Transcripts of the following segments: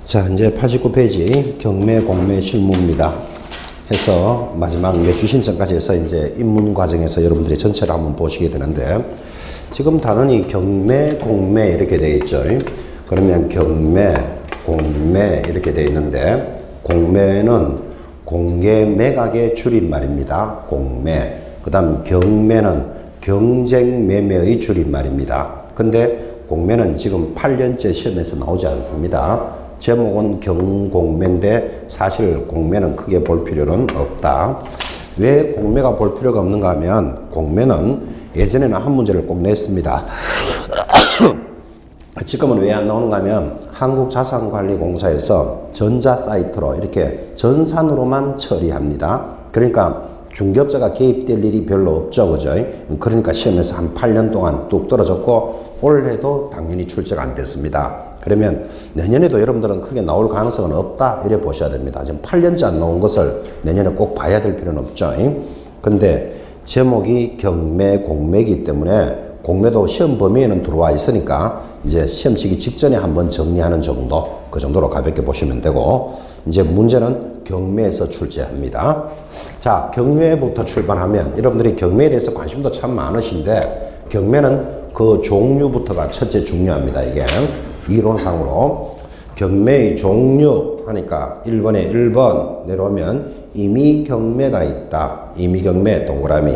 자, 이제 89페이지 경매 공매 실무입니다. 해서 마지막 매수 신청까지 해서 이제 입문 과정에서 여러분들이 전체를 한번 보시게 되는데, 지금 단원이 경매, 공매 이렇게 되어 있죠. 그러면 경매, 공매 이렇게 되어 있는데, 공매는 공개 매각의 줄임말입니다. 공매. 그 다음 경매는 경쟁 매매의 줄임말입니다. 근데 공매는 지금 8년째 시험에서 나오지 않습니다. 제목은 경공매인데 사실 공매는 크게 볼 필요는 없다. 왜 공매가 볼 필요가 없는가 하면, 공매는 예전에는 한 문제를 꼭 냈습니다. 지금은 왜 안 나오는가 하면 한국자산관리공사에서 전자사이트로 이렇게 전산으로만 처리합니다. 그러니까 중개업자가 개입될 일이 별로 없죠. 그죠? 그러니까 시험에서 한 8년 동안 뚝 떨어졌고, 올해도 당연히 출제가 안 됐습니다. 그러면 내년에도 여러분들은 크게 나올 가능성은 없다, 이래 보셔야 됩니다. 지금 8년째 안 나온 것을 내년에 꼭 봐야 될 필요는 없죠. 근데 제목이 경매, 공매이기 때문에 공매도 시험 범위에는 들어와 있으니까 이제 시험 치기 직전에 한번 정리하는 정도, 그 정도로 가볍게 보시면 되고, 이제 문제는 경매에서 출제합니다. 자, 경매부터 출발하면 여러분들이 경매에 대해서 관심도 참 많으신데, 경매는 그 종류부터가 첫째 중요합니다. 이게 이론상으로 경매의 종류 하니까 1번에 1번 내려오면 임의경매가 있다. 임의경매 동그라미.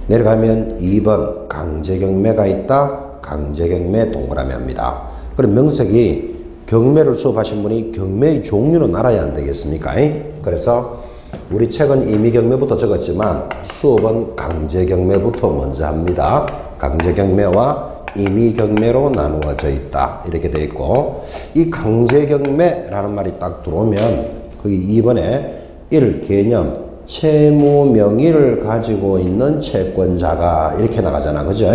내려가면 2번 강제경매가 있다. 강제경매 동그라미 합니다. 그럼 명색이 경매를 수업하신 분이 경매의 종류는 알아야 안 되겠습니까? 그래서 우리 책은 임의경매부터 적었지만 수업은 강제경매부터 먼저 합니다. 강제경매와 임의경매로 나누어져 있다, 이렇게 되어 있고, 이 강제경매라는 말이 딱 들어오면 거기 2번에 1. 개념 채무 명의를 가지고 있는 채권자가 이렇게 나가잖아. 그죠?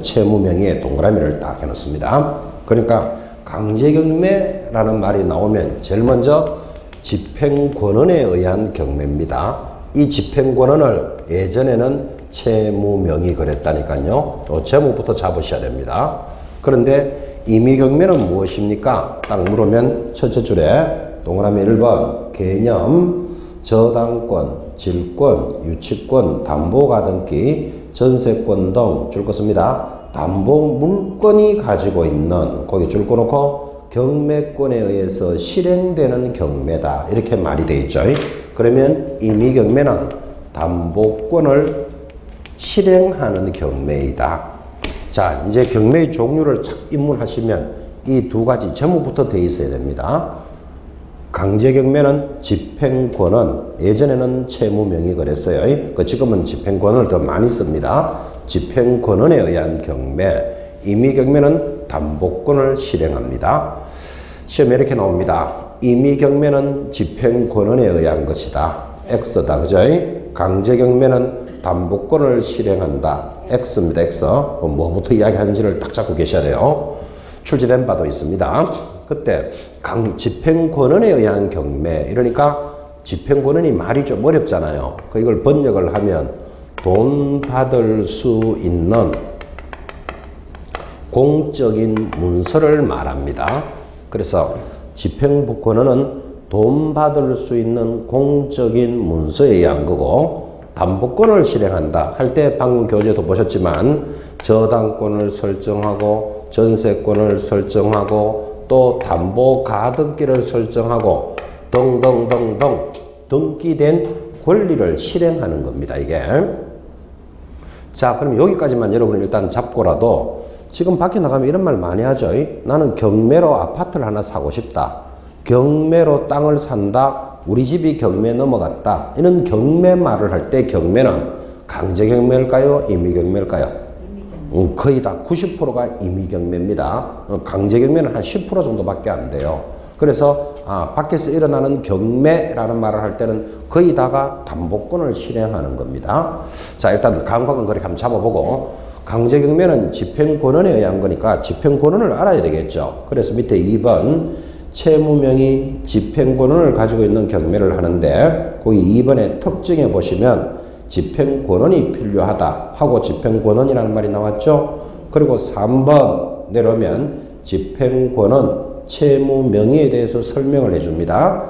채무 명의에 동그라미를 딱 해놓습니다. 그러니까 강제경매라는 말이 나오면 제일 먼저 집행권원에 의한 경매입니다. 이 집행권원을 예전에는 채무명의 그랬다니까요. 제목부터 잡으셔야 됩니다. 그런데 임의경매는 무엇입니까? 딱 물으면 첫째 줄에 동그라미 1번 개념, 저당권, 질권, 유치권, 담보가등기, 전세권 등 줄 것입니다. 담보물권이 가지고 있는, 거기 줄 꺼놓고 경매권에 의해서 실행되는 경매다, 이렇게 말이 되어 있죠. 그러면 임의경매는 담보권을 실행하는 경매이다. 자, 이제 경매의 종류를 착 입문하시면 이 두 가지 제목부터 되어 있어야 됩니다. 강제경매는 집행권은, 예전에는 채무명의 그랬어요. 지금은 집행권을 더 많이 씁니다. 집행권원에 의한 경매. 임의경매는 담보권을 실행합니다. 시험에 이렇게 나옵니다. 임의경매는 집행권원에 의한 것이다. X다. 그죠? 강제경매는 담보권을 실행한다. X입니다. X. 뭐부터 이야기하는지를 딱 잡고 계셔야 돼요. 출제된 바도 있습니다. 그때 집행권원에 의한 경매, 이러니까 집행권원이 말이 좀 어렵잖아요. 이걸 번역을 하면 돈 받을 수 있는 공적인 문서를 말합니다. 그래서 집행권원은 돈 받을 수 있는 공적인 문서에 의한 거고, 담보권을 실행한다 할 때 방금 교재도 보셨지만 저당권을 설정하고 전세권을 설정하고 또 담보가등기를 설정하고 등등등등 등기된 권리를 실행하는 겁니다. 이게. 자, 그럼 여기까지만 여러분 일단 잡고라도, 지금 밖에 나가면 이런 말 많이 하죠. 나는 경매로 아파트를 하나 사고 싶다. 경매로 땅을 산다. 우리 집이 경매 넘어갔다. 이런 경매 말을 할 때 경매는 강제경매일까요? 임의경매일까요? 거의 다 90%가 임의경매입니다. 강제경매는 한 10% 정도밖에 안 돼요. 그래서 밖에서 일어나는 경매라는 말을 할 때는 거의 다가 담보권을 실행하는 겁니다. 자, 일단 감각은 그렇게 한번 잡아보고, 강제경매는 집행권원에 의한 거니까 집행권원을 알아야 되겠죠. 그래서 밑에 2번 채무명의 집행권원을 가지고 있는 경매를 하는데, 거기 2번에 특징에 보시면 집행권원이 필요하다 하고 집행권원이라는 말이 나왔죠. 그리고 3번 내려오면 집행권원 채무 명의에 대해서 설명을 해줍니다.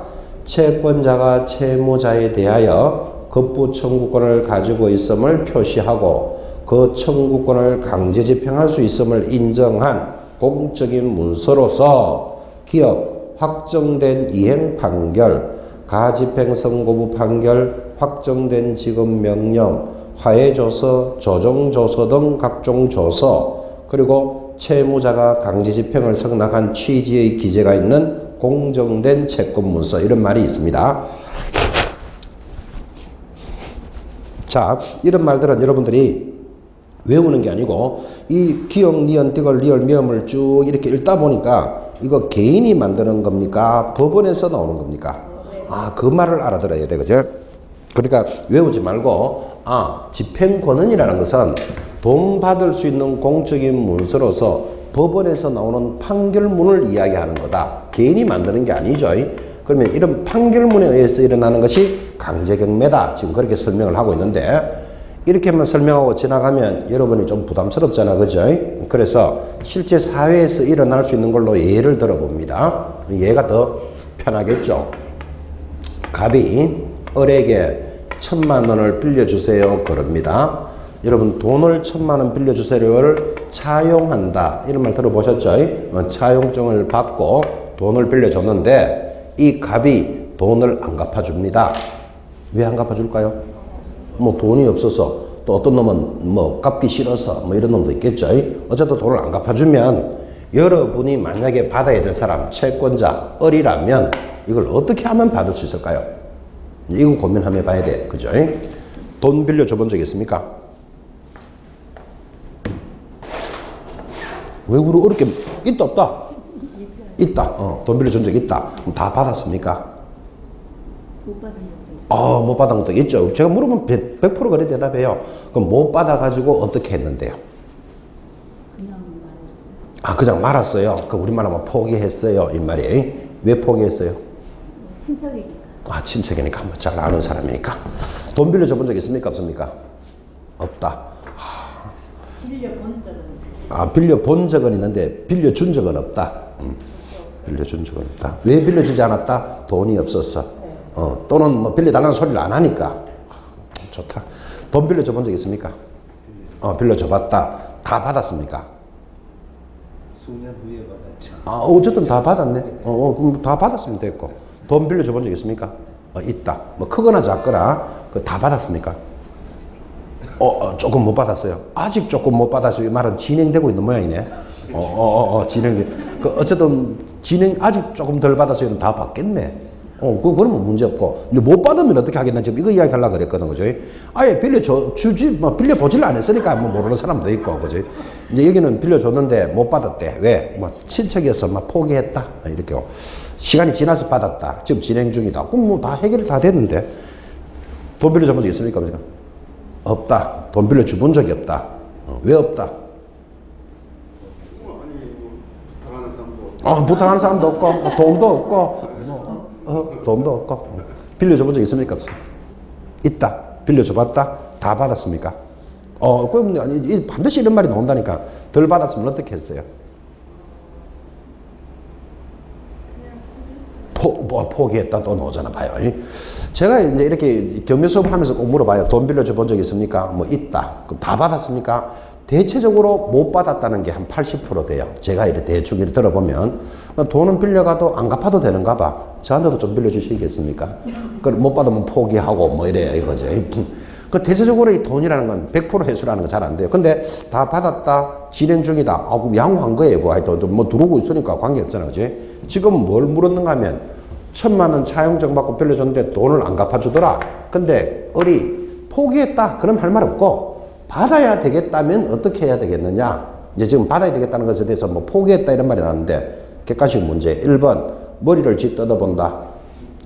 채권자가 채무자에 대하여 급부 청구권을 가지고 있음을 표시하고 그 청구권을 강제 집행할 수 있음을 인정한 공적인 문서로서 기업 확정된 이행 판결, 가집행 선고부 판결, 확정된 지급 명령, 화해조서, 조정조서 등 각종 조서, 그리고 채무자가 강제 집행을 승낙한 취지의 기재가 있는 공정된 채권문서, 이런 말이 있습니다. 자, 이런 말들은 여러분들이 외우는 게 아니고 이 기역, 니은, 띠걸, 리을, 미음을 쭉 이렇게 읽다 보니까 이거 개인이 만드는 겁니까? 법원에서 나오는 겁니까? 아, 그 말을 알아들어야 돼, 그죠? 그러니까 외우지 말고, 집행권은이라는 것은 돈 받을 수 있는 공적인 문서로서 법원에서 나오는 판결문을 이야기하는 거다. 개인이 만드는 게 아니죠. 그러면 이런 판결문에 의해서 일어나는 것이 강제경매다. 지금 그렇게 설명을 하고 있는데, 이렇게만 설명하고 지나가면 여러분이 좀 부담스럽잖아, 그죠? 그래서 실제 사회에서 일어날 수 있는 걸로 예를 들어봅니다. 얘가 더 편하겠죠. 갑이 을에게 1000만원을 빌려주세요 그럽니다. 여러분, 돈을 1000만원 빌려주세요를 차용한다, 이런 말 들어보셨죠? 차용증을 받고 돈을 빌려줬는데 이 갑이 돈을 안 갚아줍니다. 왜 안 갚아줄까요? 뭐 돈이 없어서, 또 어떤 놈은 뭐 갚기 싫어서, 뭐 이런 놈도 있겠죠. 어쨌든 돈을 안 갚아주면 여러분이 만약에 받아야 될 사람, 채권자, 을이라면 이걸 어떻게 하면 받을 수 있을까요? 이거 고민하며 봐야 돼, 그죠? 돈 빌려줘 본 적 있습니까? 왜 그러 어렵게, 있다 없다? 있다. 돈 빌려준 적 있다. 그럼 다 받았습니까? 못 받은 것도 못 받은 것도 있죠. 제가 물어보면 100% 그래 대답해요. 그럼 못 받아가지고 어떻게 했는데요? 그냥 말해요. 그냥 말았어요. 그 우리말 하면 포기했어요, 이 말이에요. 왜 포기했어요? 친척이니까. 친척이니까, 뭐 잘 아는 사람이니까. 돈 빌려줘 본 적 있습니까? 없습니까? 없다. 빌려본 적은 빌려본 적은 있는데 빌려준 적은 없다. 빌려준 적은 없다. 왜 빌려주지 않았다? 돈이 없었어. 또는 뭐 빌려달라는 소리를 안 하니까. 좋다. 돈 빌려줘 본 적 있습니까? 빌려줘 봤다. 다 받았습니까? 수년 후에 받았죠. 어쨌든 다 받았네. 그럼 다 받았으면 됐고. 돈 빌려줘 본 적 있습니까? 있다. 뭐 크거나 작거나 다 받았습니까? 조금 못 받았어요. 아직 조금 못 받았어요. 이 말은 진행되고 있는 모양이네. 어쨌든 아직 조금 덜 받았어요. 다 받겠네. 그러면 문제 없고. 근데 못 받으면 어떻게 하겠나, 지금 이거 이야기 하려고 그랬거든, 그죠? 아예 빌려보질 않았으니까 뭐 모르는 사람도 있고, 그죠? 이제 여기는 빌려줬는데 못 받았대. 왜? 뭐 친척이어서 막 포기했다. 이렇게. 시간이 지나서 받았다. 지금 진행 중이다. 그럼 뭐 다 해결이 다 됐는데. 돈 빌려줘 본 적 있습니까? 없다. 돈 빌려줘 본 적이 없다. 왜 없다? 부탁하는 사람도 없고, 돈도 없고, 돈도 없고. 빌려줘 본 적 있습니까? 없어? 있다. 빌려줘 봤다? 다 받았습니까? 그럼 반드시 이런 말이 나온다니까. 덜 받았으면 어떻게 했어요? 포기했다 또 나오잖아, 봐요. 제가 이제 이렇게 경매 수업 하면서 꼭 물어봐요. 돈 빌려줘 본 적 있습니까? 뭐 있다. 그럼 다 받았습니까? 대체적으로 못 받았다는 게 한 80% 돼요. 제가 이렇게 대충 이렇게 들어보면. 돈은 빌려가도 안 갚아도 되는가 봐. 저한테도 좀 빌려주시겠습니까? 못 받으면 포기하고 뭐 이래요, 이거죠. 대체적으로 이 돈이라는 건 100% 회수라는 건 잘 안 돼요. 근데 다 받았다, 진행 중이다. 그럼 양호한 거예요. 하여튼 뭐 들어오고 있으니까 관계없잖아, 그지? 지금 뭘 물었는가 하면 1000만원 차용증 받고 빌려줬는데 돈을 안 갚아주더라. 근데 을이 포기했다. 그럼 할 말 없고, 받아야 되겠다면 어떻게 해야 되겠느냐? 이제 지금 받아야 되겠다는 것에 대해서 뭐 포기했다 이런 말이 나왔는데, 객관식 문제. 1번, 머리를 쥐 뜯어본다.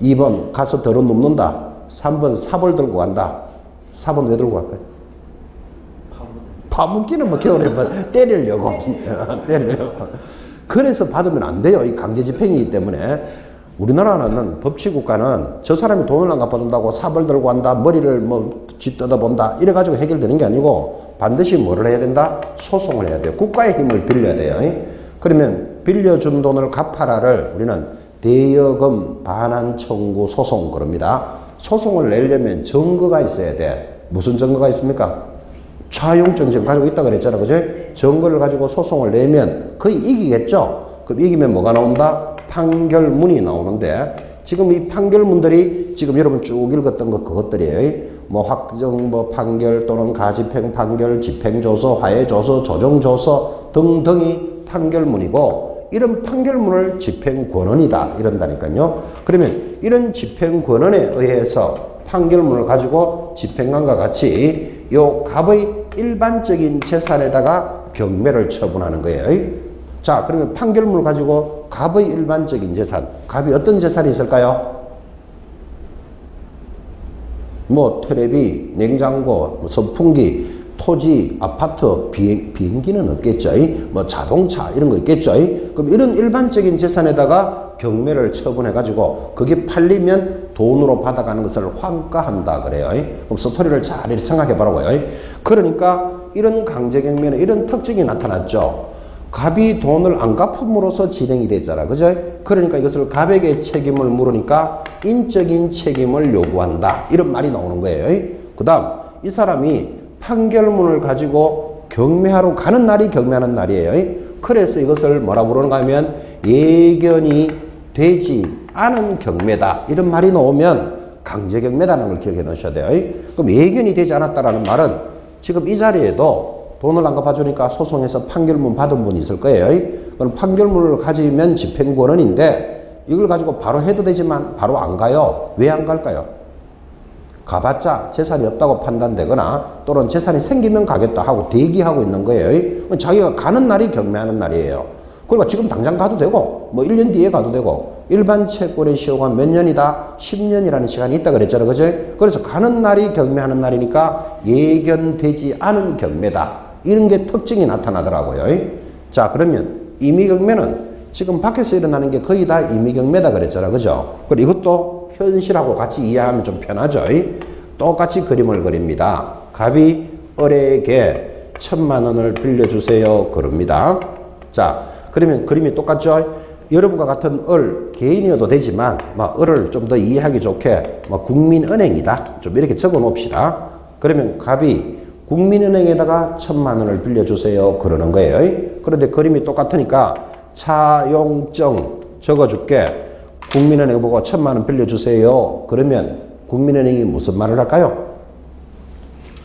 2번, 가서 더러 눕는다. 3번, 삽을 들고 간다. 4번 왜 들고 갈까요? 파묻기는 뭐 겨울에 뭐 때리려고. 그래서 받으면 안 돼요. 이 강제집행이기 때문에. 우리나라는 법치국가는 저 사람이 돈을 안 갚아준다고 삽을 들고 간다, 머리를 뭐 쥐 뜯어본다, 이래가지고 해결되는 게 아니고 반드시 뭐를 해야 된다? 소송을 해야 돼요. 국가의 힘을 빌려야 돼요. 그러면 빌려준 돈을 갚아라를 우리는 대여금 반환 청구 소송 그럽니다. 소송을 내려면 증거가 있어야 돼. 무슨 증거가 있습니까? 차용증 지금 가지고 있다 그랬잖아. 그죠? 증거를 가지고 소송을 내면 거의 이기겠죠? 그럼 이기면 뭐가 나온다? 판결문이 나오는데 지금 이 판결문들이 지금 여러분 쭉 읽었던 거 그것들이에요. 뭐 확정 뭐 판결 또는 가집행 판결, 집행조서, 화해조서, 조정조서 등등이 판결문이고 이런 판결문을 집행권원이다 이런다니까요. 그러면 이런 집행권원에 의해서 판결문을 가지고 집행관과 같이 요 갑의 일반적인 재산에다가 경매를 처분하는 거예요. 자, 그러면 판결문을 가지고 갑의 일반적인 재산, 갑이 어떤 재산이 있을까요? 뭐 텔레비, 냉장고, 선풍기, 토지, 아파트, 비행기는 없겠죠. 뭐 자동차 이런 거 있겠죠. 그럼 이런 일반적인 재산에다가 경매를 처분해 가지고 그게 팔리면 돈으로 받아가는 것을 환가한다 그래요. 그럼 스토리를 잘 생각해 보라고요. 그러니까 이런 강제경매는 이런 특징이 나타났죠. 갑이 돈을 안 갚음으로써 진행이 됐잖아. 그죠? 그러니까 이것을 갑에게 책임을 물으니까 인적인 책임을 요구한다. 이런 말이 나오는 거예요. 그 다음 이 사람이 판결문을 가지고 경매하러 가는 날이 경매하는 날이에요. 그래서 이것을 뭐라 부르는가 하면 예견이 되지 않은 경매다. 이런 말이 나오면 강제경매다는 걸 기억해 놓으셔야 돼요. 그럼 예견이 되지 않았다라는 말은 지금 이 자리에도 돈을 안 갚아주니까 소송에서 판결문 받은 분이 있을 거예요. 그럼 판결문을 가지면 집행권원인데 이걸 가지고 바로 해도 되지만 바로 안 가요. 왜 안 갈까요? 가봤자 재산이 없다고 판단되거나 또는 재산이 생기면 가겠다 하고 대기하고 있는 거예요. 자기가 가는 날이 경매하는 날이에요. 그러니까 지금 당장 가도 되고 뭐 1년 뒤에 가도 되고 일반 채권의 시효가 몇 년이다? 10년이라는 시간이 있다 그랬잖아요. 그죠? 그래서 가는 날이 경매하는 날이니까 예견되지 않은 경매다. 이런 게 특징이 나타나더라고요. 자, 그러면 임의경매는 지금 밖에서 일어나는 게 거의 다 임의경매다 그랬잖아. 그죠? 그리고 이것도 현실하고 같이 이해하면 좀 편하죠. 똑같이 그림을 그립니다. 갑이 을에게 1000만 원을 빌려주세요. 그럽니다. 자, 그러면 그림이 똑같죠? 여러분과 같은 을, 개인이어도 되지만, 을을 좀 더 이해하기 좋게, 국민은행이다. 좀 이렇게 적어 놓읍시다. 그러면 갑이 국민은행에다가 1000만 원을 빌려주세요. 그러는 거예요. 그런데 그림이 똑같으니까 차용증 적어줄게. 국민은행 보고 1000만 원 빌려주세요. 그러면 국민은행이 무슨 말을 할까요?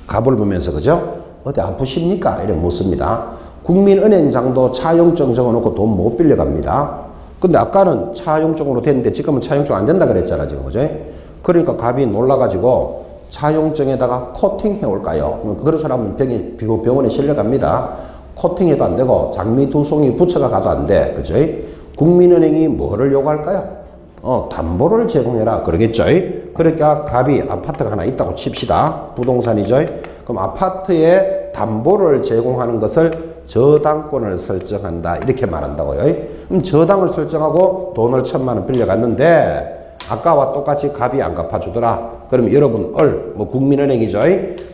갑을 보면서 그죠? 어디 아프십니까? 이렇게 묻습니다. 국민은행장도 차용증 적어놓고 돈 못 빌려갑니다. 근데 아까는 차용증으로 됐는데 지금은 차용증 안 된다 그랬잖아 지금 그죠? 그러니까 갑이 놀라가지고 차용증에다가 코팅해 올까요? 그런 사람은 병원에 실려갑니다. 코팅해도 안 되고 장미 두 송이 붙여가 가도 안 돼. 그죠? 국민은행이 뭐를 요구할까요? 담보를 제공해라. 그러겠죠? 그러니까 갑이 아파트가 하나 있다고 칩시다. 부동산이죠? 그럼 아파트에 담보를 제공하는 것을 저당권을 설정한다. 이렇게 말한다고요. 그럼 저당을 설정하고 돈을 1000만 원 빌려갔는데 아까와 똑같이 갑이 안 갚아주더라. 그러면 여러분 국민은행이죠.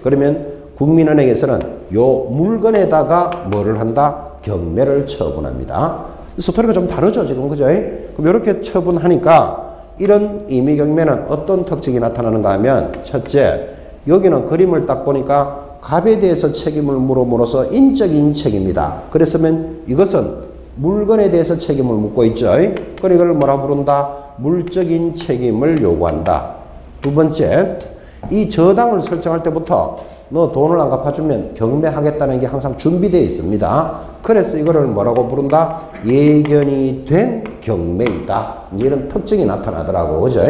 그러면 국민은행에서는 요 물건에다가 뭐를 한다? 경매를 처분합니다. 스토리가 좀 다르죠 지금 그죠? 그럼 이렇게 처분하니까 이런 임의경매는 어떤 특징이 나타나는가 하면 첫째, 여기는 그림을 딱 보니까 갑에 대해서 책임을 물음으로써 인적인 책임이다. 그랬으면 이것은 물건에 대해서 책임을 묻고 있죠. 그러니까 이걸 뭐라 부른다? 물적인 책임을 요구한다. 두 번째, 이 저당을 설정할 때부터 너 돈을 안 갚아주면 경매하겠다는 게 항상 준비되어 있습니다. 그래서 이거를 뭐라고 부른다? 예견이 된 경매이다. 이런 특징이 나타나더라고. 그죠?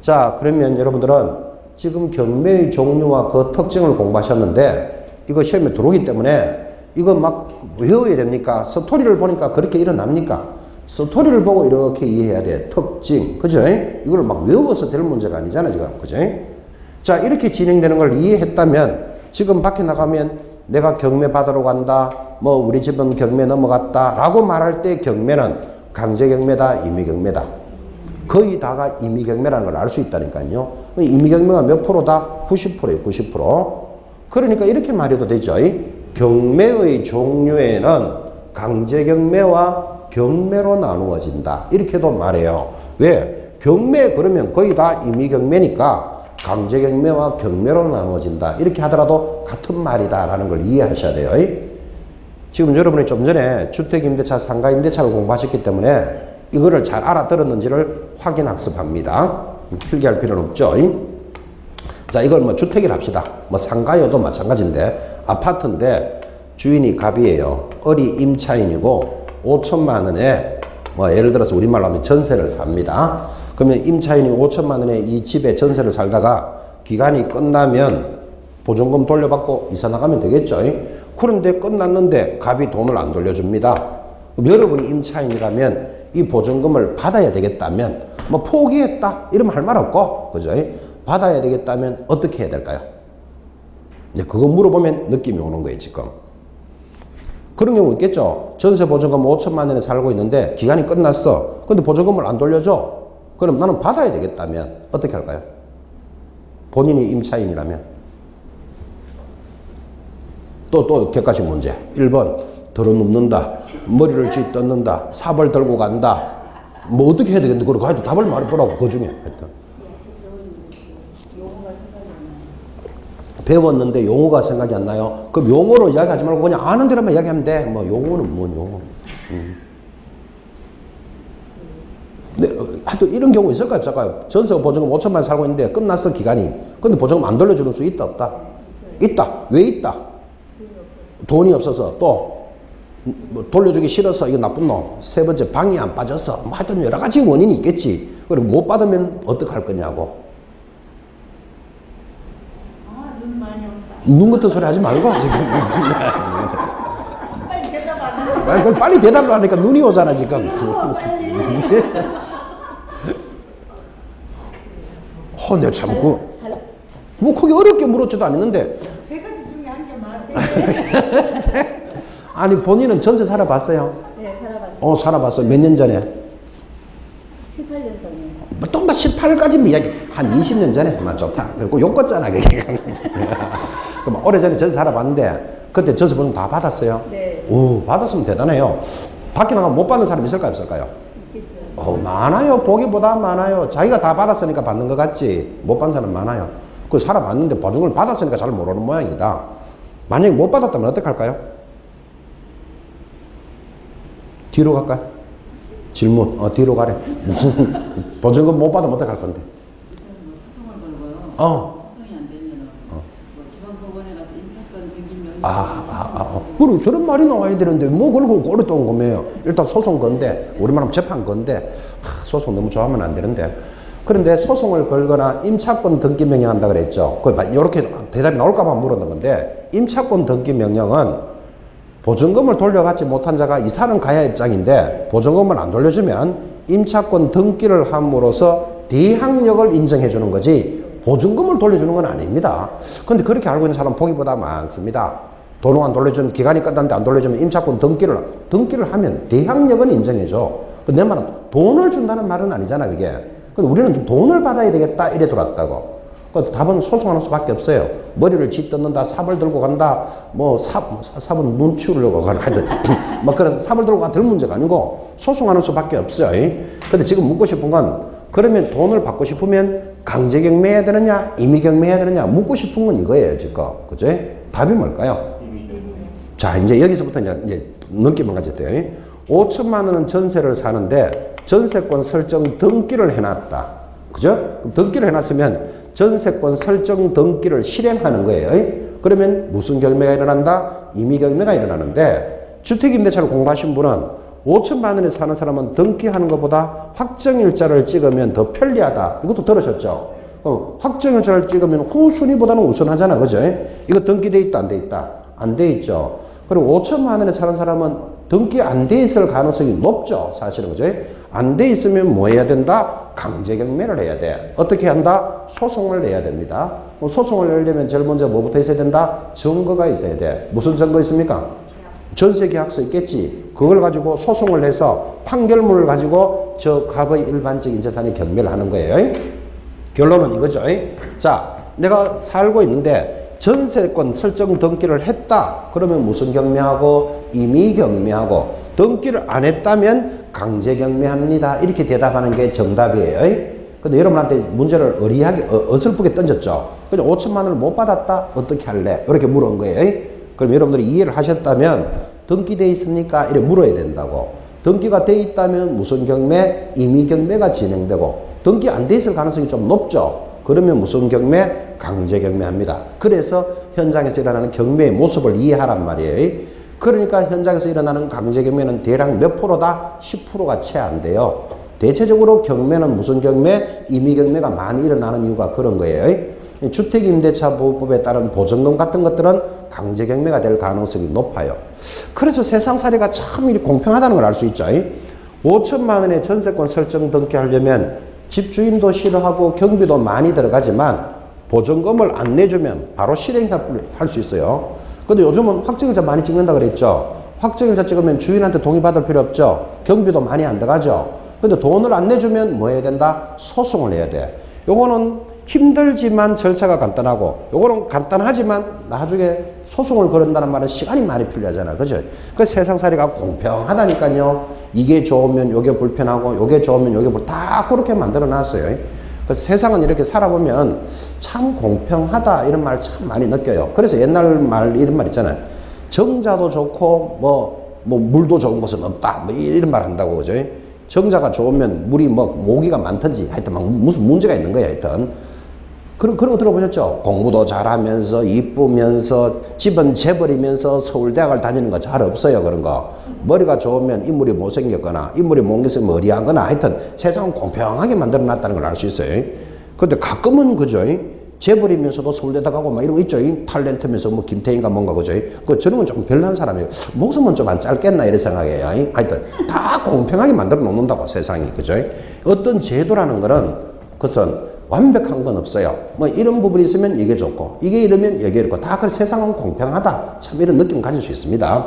자, 그러면 여러분들은 지금 경매의 종류와 그 특징을 공부하셨는데 이거 시험에 들어오기 때문에 이거 막 외워야 됩니까? 스토리를 보니까 그렇게 일어납니까? 스토리를 보고 이렇게 이해해야 돼. 특징. 그죠? 이걸 막 외워서 될 문제가 아니잖아, 지금. 그죠? 자, 이렇게 진행되는 걸 이해했다면 지금 밖에 나가면 내가 경매 받으러 간다. 우리 집은 경매 넘어갔다. 라고 말할 때 경매는 강제경매다, 임의경매다. 거의 다가 임의경매라는 걸 알 수 있다니까요. 임의경매가 몇 프로다? 90%예요, 90%. 그러니까 이렇게 말해도 되죠. 경매의 종류에는 강제경매와 경매로 나누어진다. 이렇게도 말해요. 왜? 경매 그러면 거의 다 임의경매니까 강제경매와 경매로 나누어진다. 이렇게 하더라도 같은 말이다라는 걸 이해하셔야 돼요. 지금 여러분이 좀 전에 주택임대차, 상가임대차를 공부하셨기 때문에 이거를 잘 알아들었는지를 확인학습합니다. 필기할 필요는 없죠. 자, 이걸 뭐 주택이라 합시다. 뭐 상가여도 마찬가지인데 아파트인데 주인이 갑이에요. 을이 임차인이고 5천만 원에 뭐 예를 들어서 우리말로 하면 전세를 삽니다. 그러면 임차인이 5천만 원에 이 집에 전세를 살다가 기간이 끝나면 보증금 돌려받고 이사 나가면 되겠죠. 그런데 끝났는데 갑이 돈을 안 돌려줍니다. 그럼 여러분이 임차인이라면 이 보증금을 받아야 되겠다면 뭐 포기했다 이러면 할 말 없고, 그죠? 받아야 되겠다면 어떻게 해야 될까요? 이제 그거 물어보면 느낌이 오는 거예요. 지금 그런 경우 있겠죠. 전세 보증금 5천만 원에 살고 있는데 기간이 끝났어. 근데 보증금을 안 돌려줘. 그럼 나는 받아야 되겠다면 어떻게 할까요? 본인이 임차인이라면. 또 객관식 문제. 1번 들어눕는다, 머리를 쥐뜯는다, 삽을 들고 간다. 뭐 어떻게 해야 되겠는데 그러고 하여튼 답을 말해보라고. 그 중에 하여튼 배웠는데 용어가 생각이 안 나요. 그럼 용어로 이야기하지 말고 그냥 아는 대로만 이야기하면 돼. 뭐 용어는 뭔 용어. 근데 하여튼 이런 경우 있을까요? 없을까요? 전세 보증금 5천만 원 살고 있는데 끝났어 기간이. 근데 보증금 안 돌려주는 수 있다 없다? 있다. 왜 있다? 돈이 없어서. 또 뭐 돌려주기 싫어서 이거 나쁜 놈. 세 번째 방이 안 빠졌어. 뭐 하여튼 여러 가지 원인이 있겠지. 그럼 못 받으면 어떡할 거냐고. 눈 많이 온다. 눈 같은 소리 하지 말고 지금. 빨리 대답 안 해. 그걸 빨리 대답을 하니까 눈이 오잖아 지금. 내가 참 뭐 그게 어렵게 물었지도 않았는데. 세 가지 중에 한 개 말해. 아니 본인은 전세 살아봤어요? 네, 살아봤어요. 살아봤어요. 몇 년 전에? 18년 전에. 또 18까지 이야기. 한 20년 전에. 좋다. 그리고 욕 껐잖아 그게. 그럼 오래전에 전세 살아봤는데 그때 전세 보증 다 받았어요? 네. 오, 받았으면 대단해요. 밖에 나가면 못 받는 사람 있을까요 없을까요? 있겠죠. 많아요. 보기보다 많아요. 자기가 다 받았으니까 받는 것 같지 못 받는 사람 많아요. 그 살아봤는데 보증금을 받았으니까 잘 모르는 모양이다. 만약에 못 받았다면 어떡할까요? 뒤로 갈까요? 질문. 뒤로 가래. 무슨 보증금 못 받으면 어떡할 건데? 뭐 소송을 걸고요. 소송이 안 되면 뭐 지방법원에 가서 임차권 등기 명령. 그리고 저런 말이 나와야 되는데 뭐 그러고 오랫동안 고매요. 일단 소송 건데 우리말하면 재판 건데 소송 너무 좋아하면 안 되는데. 그런데 소송을 걸거나 임차권 등기 명령한다 그랬죠. 이렇게 대답이 나올까봐 물었는 건데 임차권 등기 명령은 보증금을 돌려받지 못한 자가 이사는 가야 입장인데 보증금을 안 돌려주면 임차권 등기를 함으로써 대항력을 인정해 주는 거지 보증금을 돌려주는 건 아닙니다. 그런데 그렇게 알고 있는 사람 보기보다 많습니다. 돈을 안 돌려주면 기간이 끝났는데 안 돌려주면 임차권 등기를 하면 대항력은 인정해 줘. 내 말은 돈을 준다는 말은 아니잖아 그게. 근데 우리는 돈을 받아야 되겠다 이래 돌았다고. 그 답은 소송하는 수밖에 없어요. 머리를 쥐뜯는다, 삽을 들고 간다, 뭐 삽은 눈 치우려고 가는 뭐 그런 삽을 들고 들 문제가 아니고 소송하는 수밖에 없어요. 근데 지금 묻고 싶은 건 그러면 돈을 받고 싶으면 강제경매해야 되느냐, 임의경매해야 되느냐 묻고 싶은 건 이거예요 지금. 그죠? 답이 뭘까요? 자 이제 여기서부터 이제 넘기만 가졌대요. 5천만 원은 전세를 사는데 전세권 설정 등기를 해놨다. 그죠? 등기를 해놨으면 전세권 설정 등기를 실행하는 거예요. 그러면 무슨 경매가 일어난다? 임의경매가 일어나는데 주택임대차를 공부하신 분은 5천만 원에 사는 사람은 등기하는 것보다 확정일자를 찍으면 더 편리하다. 이것도 들으셨죠? 확정일자를 찍으면 후순위보다는 우선하잖아. 그죠? 이거 등기돼 있다 안 돼 있다? 안 돼 있죠. 그리고 5천만 원에 사는 사람은 등기 안 돼 있을 가능성이 높죠. 사실은. 그죠? 안 돼 있으면 뭐 해야 된다? 강제경매를 해야 돼. 어떻게 한다? 소송을 내야 됩니다. 소송을 내려면 제일 먼저 뭐부터 있어야 된다? 증거가 있어야 돼. 무슨 증거 있습니까? 전세계약서 있겠지. 그걸 가지고 소송을 해서 판결문을 가지고 저 갑의 일반적인 재산이 경매를 하는 거예요. 결론은 이거죠. 자, 내가 살고 있는데 전세권 설정 등기를 했다. 그러면 무슨 경매하고? 임의경매하고 등기를 안 했다면 강제 경매합니다. 이렇게 대답하는 게 정답이에요. 근데 여러분한테 문제를 어리하게 어설프게 던졌죠. 근데 5천만 원을 못 받았다? 어떻게 할래? 이렇게 물은 거예요. 그럼 여러분들이 이해를 하셨다면 등기돼 있습니까? 이렇게 물어야 된다고. 등기가 돼 있다면 무슨 경매? 임의 경매가 진행되고, 등기 안 돼 있을 가능성이 좀 높죠. 그러면 무슨 경매? 강제 경매합니다. 그래서 현장에서 일어나는 경매의 모습을 이해하란 말이에요. 그러니까 현장에서 일어나는 강제 경매는 대략 몇 프로다? 10%가 채 안 돼요. 대체적으로 경매는 무슨 경매? 임의 경매가 많이 일어나는 이유가 그런 거예요. 주택임대차보호법에 따른 보증금 같은 것들은 강제 경매가 될 가능성이 높아요. 그래서 세상살이가 참 공평하다는 걸 알 수 있죠. 5천만 원의 전세권 설정 등기하려면 집주인도 싫어하고 경비도 많이 들어가지만 보증금을 안 내주면 바로 실행할 수 있어요. 근데 요즘은 확정일자 많이 찍는다 그랬죠. 확정일자 찍으면 주인한테 동의받을 필요 없죠. 경비도 많이 안 들어가죠. 근데 돈을 안 내주면 뭐 해야 된다? 소송을 해야 돼. 요거는 힘들지만 절차가 간단하고, 요거는 간단하지만 나중에 소송을 거른다는 말은 시간이 많이 필요하잖아. 그죠? 그 세상살이가 공평하다니까요. 이게 좋으면 요게 불편하고, 요게 좋으면 요게 다 그렇게 만들어 놨어요. 그 세상은 이렇게 살아보면 참 공평하다 이런 말 참 많이 느껴요. 그래서 옛날 말 이런 말 있잖아요. 정자도 좋고 뭐 물도 좋은 곳은 없다 뭐 이런 말 한다고. 그죠? 정자가 좋으면 물이 모기가 많든지 하여튼 막 무슨 문제가 있는 거야. 하여튼 그런 거 들어보셨죠? 공부도 잘하면서 이쁘면서 집은 재벌이면서 서울대학을 다니는 거 잘 없어요. 그런 거. 머리가 좋으면 인물이 못생겼거나 인물이 못생겼으면 머리하거나 하여튼 세상은 공평하게 만들어 놨다는 걸 알 수 있어요. 근데 가끔은 그죠? 재벌이면서도 서울대다 가고 막 이런 거 있죠. 탤런트면서 뭐 김태인가 뭔가 그죠? 저런 건 좀 별난 사람이에요. 목숨은 좀 안 짧겠나 이런 생각이에요. 하여튼 다 공평하게 만들어 놓는다고 세상이. 그죠? 어떤 제도라는 거는 그것은 완벽한 건 없어요. 뭐 이런 부분이 있으면 이게 좋고 이게 이러면 이게 이렇고 다 그 세상은 공평하다. 참 이런 느낌 가질 수 있습니다.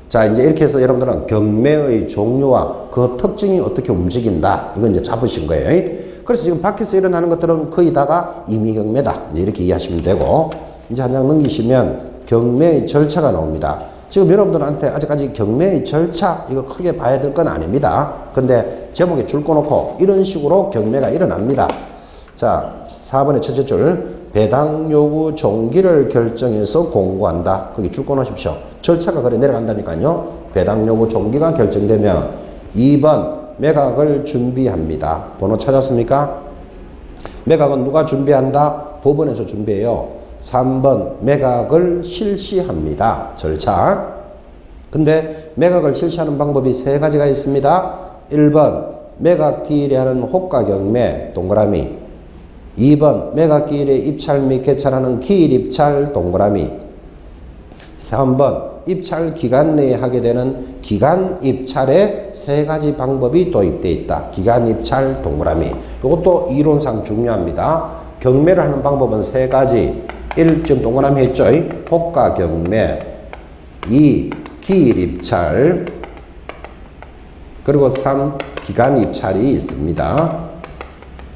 자, 이제 이렇게 해서 여러분들은 경매의 종류와 그 특징이 어떻게 움직인다. 이건 이제 잡으신 거예요. 그래서 지금 밖에서 일어나는 것들은 거의 다가 임의 경매다. 이렇게 이해하시면 되고, 이제 한 장 넘기시면 경매의 절차가 나옵니다. 지금 여러분들한테 아직까지 경매의 절차 이거 크게 봐야 될 건 아닙니다. 근데 제목에 줄 꺼놓고 이런 식으로 경매가 일어납니다. 자, 4번의 첫째 줄, 배당 요구 종기를 결정해서 공고한다. 거기 줄 꺼놓으십시오. 절차가 그래 내려간다니까요. 배당 요구 종기가 결정되면 2번 매각을 준비합니다. 번호 찾았습니까? 매각은 누가 준비한다? 법원에서 준비해요. 3번 매각을 실시합니다. 절차. 근데 매각을 실시하는 방법이 세 가지가 있습니다. 1번 매각기일에 하는 호가경매 동그라미, 2번 매각기일에 입찰 및 개찰하는 기일입찰 동그라미, 3번 입찰 기간 내에 하게 되는 기간입찰에 세 가지 방법이 도입되어 있다. 기간입찰 동그라미. 이것도 이론상 중요합니다. 경매를 하는 방법은 세 가지. 1, 지금 동그라미 했죠? 호가경매, 2, 기일입찰, 그리고 3, 기간입찰이 있습니다.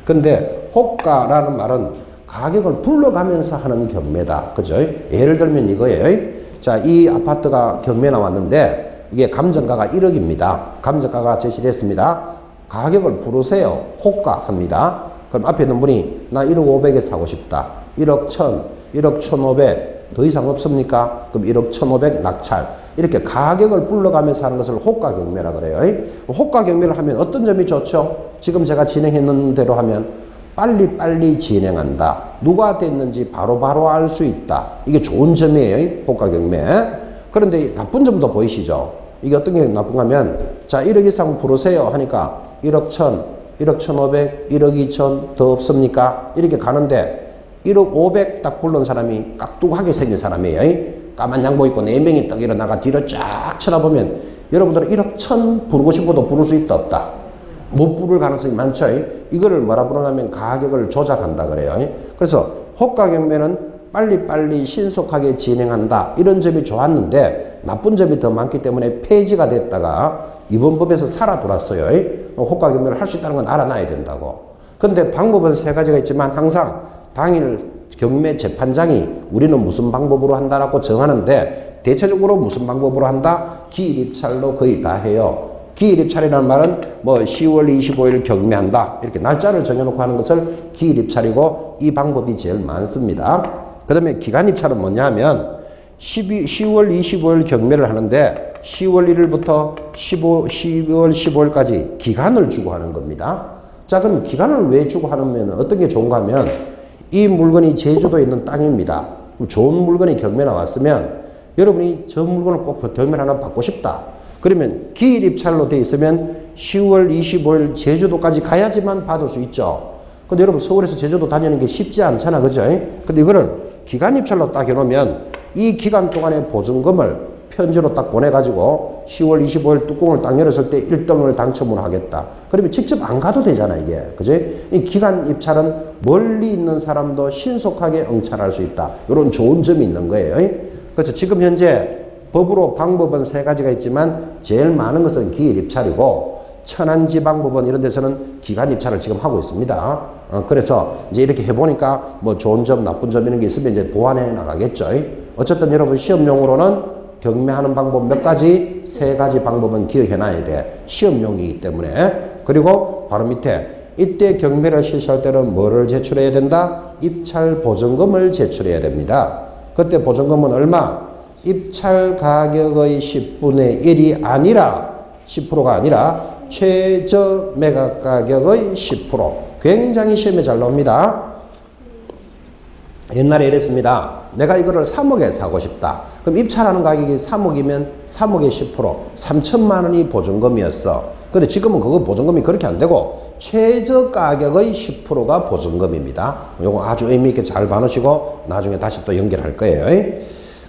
근데 호가라는 말은 가격을 불러가면서 하는 경매다. 그죠? 예를 들면 이거예요. 자, 이 아파트가 경매 나왔는데 이게 감정가가 1억입니다. 감정가가 제시됐습니다. 가격을 부르세요. 호가합니다. 그럼 앞에 있는 분이 나 1억 500에 사고 싶다. 1억 1000, 1억 1500 더 이상 없습니까? 그럼 1억 1500 낙찰. 이렇게 가격을 불러가면서 하는 것을 호가경매라 그래요. 호가경매를 하면 어떤 점이 좋죠? 지금 제가 진행했는 대로 하면 빨리빨리 진행한다. 누가 됐는지 바로바로 알 수 있다. 이게 좋은 점이에요. 호가경매. 그런데 나쁜 점도 보이시죠? 이게 어떤 게 나쁜가 하면, 자, 1억 이상 부르세요 하니까 1억 1000, 1억 1500, 1억 2000 더 없습니까? 이렇게 가는데 1억 500 딱 부른 사람이 깍두하게 생긴 사람이에요. 까만 양복 입고 4명이 딱 일어나가 뒤로 쫙 쳐다보면 여러분들은 1억 1000 부르고 싶어도 부를 수 있다 없다? 못 부를 가능성이 많죠. 이거를 뭐라 부르냐면 가격을 조작한다 그래요. 그래서 호가경매는 빨리빨리 신속하게 진행한다. 이런 점이 좋았는데 나쁜 점이 더 많기 때문에 폐지가 됐다가 이번 법에서 살아 돌았어요. 호가경매를 할 수 있다는 건 알아놔야 된다고. 근데 방법은 세 가지가 있지만 항상 당일 경매 재판장이 우리는 무슨 방법으로 한다라고 정하는데 대체적으로 무슨 방법으로 한다? 기일입찰로 거의 다 해요. 기일입찰이라는 말은 뭐 10월 25일 경매한다. 이렇게 날짜를 정해놓고 하는 것을 기일입찰이고 이 방법이 제일 많습니다. 그 다음에 기간입찰은 뭐냐 하면 10월 25일 경매를 하는데 10월 1일부터 10월 15일까지 기간을 주고 하는 겁니다. 자, 그럼 기간을 왜 주고 하면 어떤 게 좋은가 하면 이 물건이 제주도에 있는 땅입니다. 좋은 물건이 경매 나왔으면 여러분이 저 물건을 꼭 경매 하나 받고 싶다. 그러면 기일입찰로 되어 있으면 10월 25일 제주도까지 가야지만 받을 수 있죠. 근데 여러분 서울에서 제주도 다니는 게 쉽지 않잖아. 그죠? 근데 이거를 기간입찰로 딱 해놓으면 이 기간 동안의 보증금을 편지로 딱 보내가지고 10월 25일 뚜껑을 딱 열었을 때 1등을 당첨을 하겠다. 그러면 직접 안 가도 되잖아, 이게. 그지? 이 기간 입찰은 멀리 있는 사람도 신속하게 응찰할 수 있다. 이런 좋은 점이 있는 거예요. 그래서 지금 현재 법으로 방법은 3가지가 있지만 제일 많은 것은 기일 입찰이고 천안지방법원 이런 데서는 기간 입찰을 지금 하고 있습니다. 그래서 이제 이렇게 해보니까 뭐 좋은 점, 나쁜 점 이런 게 있으면 이제 보완해 나가겠죠. 어쨌든 여러분 시험용으로는 경매하는 방법 몇 가지? 3가지 방법은 기억해 놔야 돼. 시험용이기 때문에. 그리고 바로 밑에 이때 경매를 실시할 때는 뭐를 제출해야 된다? 입찰 보증금을 제출해야 됩니다. 그때 보증금은 얼마? 입찰 가격의 10분의 1이 아니라 10%가 아니라 최저 매각 가격의 10%. 굉장히 시험에 잘 나옵니다. 옛날에 이랬습니다. 내가 이거를 3억에 사고 싶다. 그럼 입찰하는 가격이 3억이면 3억에 10%, 3천만 원이 보증금이었어. 근데 지금은 그거 보증금이 그렇게 안 되고 최저 가격의 10%가 보증금입니다. 이거 아주 의미 있게 잘 봐놓으시고 나중에 다시 또 연결할 거예요.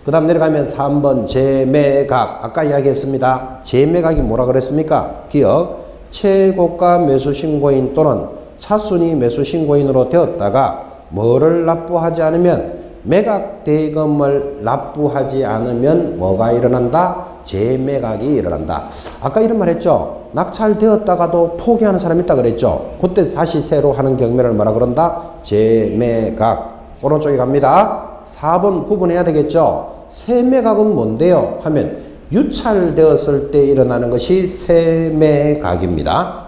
그 다음 내려가면 3번 재매각. 아까 이야기했습니다. 재매각이 뭐라 그랬습니까? 기억. 최고가 매수신고인 또는 차순위 매수신고인으로 되었다가 뭐를 납부하지 않으면 매각 대금을 납부하지 않으면 뭐가 일어난다? 재매각이 일어난다. 아까 이런 말 했죠? 낙찰되었다가도 포기하는 사람이 있다 그랬죠? 그때 다시 새로 하는 경매를 뭐라 그런다? 재매각. 오른쪽에 갑니다. 4번 구분해야 되겠죠? 세매각은 뭔데요? 하면 유찰되었을 때 일어나는 것이 세매각입니다.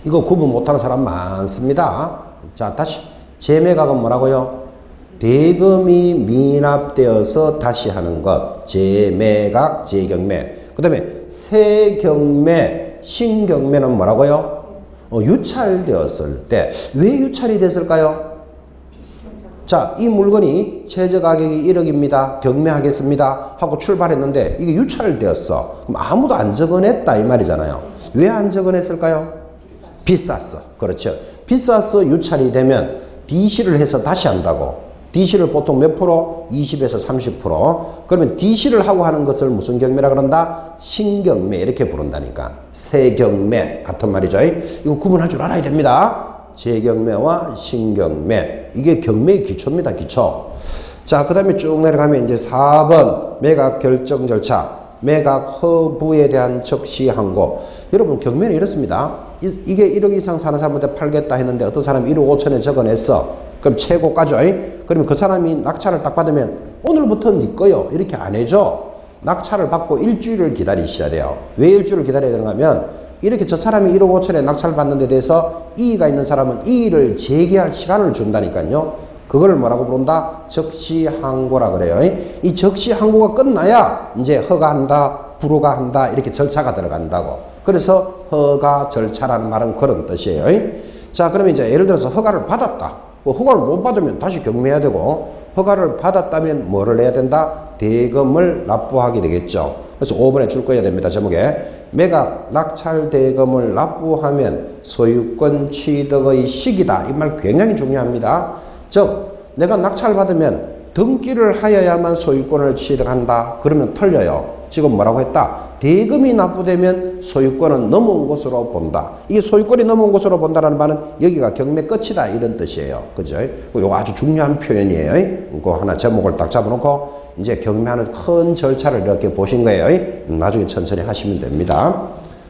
이거 구분 못하는 사람 많습니다. 자, 다시 재매각은 뭐라고요? 대금이 미납되어서 다시 하는 것. 재매각, 재경매. 그 다음에 새경매, 신경매는 뭐라고요? 유찰되었을 때. 왜 유찰이 됐을까요? 자, 이 물건이 최저 가격이 1억입니다. 경매하겠습니다. 하고 출발했는데 이게 유찰되었어. 그럼 아무도 안 적어냈다 이 말이잖아요. 왜 안 적어냈을까요? 비쌌어. 그렇죠. 비싸서 유찰이 되면 DC를 해서 다시 한다고. DC를 보통 몇 프로? 20에서 30%. 그러면 DC를 하고 하는 것을 무슨 경매라 그런다? 신경매 이렇게 부른다니까. 새경매 같은 말이죠. 이거 구분할 줄 알아야 됩니다. 재경매와 신경매. 이게 경매의 기초입니다. 기초. 자, 그 다음에 쭉 내려가면 이제 4번 매각 결정 절차. 매각 허부에 대한 적시 항고. 여러분 경매는 이렇습니다. 이게 1억 이상 사는 사람한테 팔겠다 했는데 어떤 사람이 1억 5천에 적어냈어. 그럼 최고가죠. 그러면 그 사람이 낙찰을 딱 받으면 오늘부터 네 거요. 이렇게 안 해줘. 낙찰을 받고 일주일을 기다리셔야 돼요. 왜 일주일을 기다려야 되는가 하면 이렇게 저 사람이 1억 5천에 낙찰을 받는 데 대해서 이의가 있는 사람은 이의를 제기할 시간을 준다니까요. 그걸 뭐라고 부른다? 적시항고라 그래요. 이 적시항고가 끝나야 이제 허가한다, 불허가한다 이렇게 절차가 들어간다고. 그래서 허가 절차라는 말은 그런 뜻이에요. 자, 그러면 이제 예를 들어서 허가를 받았다. 허가를 못 받으면 다시 경매해야 되고 허가를 받았다면 뭐를 해야 된다? 대금을 납부하게 되겠죠. 그래서 5번에 줄 거야 됩니다. 제목에 매각 낙찰 대금을 납부하면 소유권 취득의 시기다. 이 말 굉장히 중요합니다. 즉 내가 낙찰 받으면 등기를 하여야만 소유권을 취득한다. 그러면 틀려요. 지금 뭐라고 했다? 대금이 납부되면 소유권은 넘어온 것으로 본다. 이게 소유권이 넘어온 것으로 본다라는 말은 여기가 경매 끝이다 이런 뜻이에요. 그죠? 이거 아주 중요한 표현이에요. 이거 하나 제목을 딱 잡아놓고 이제 경매하는 큰 절차를 이렇게 보신 거예요. 나중에 천천히 하시면 됩니다.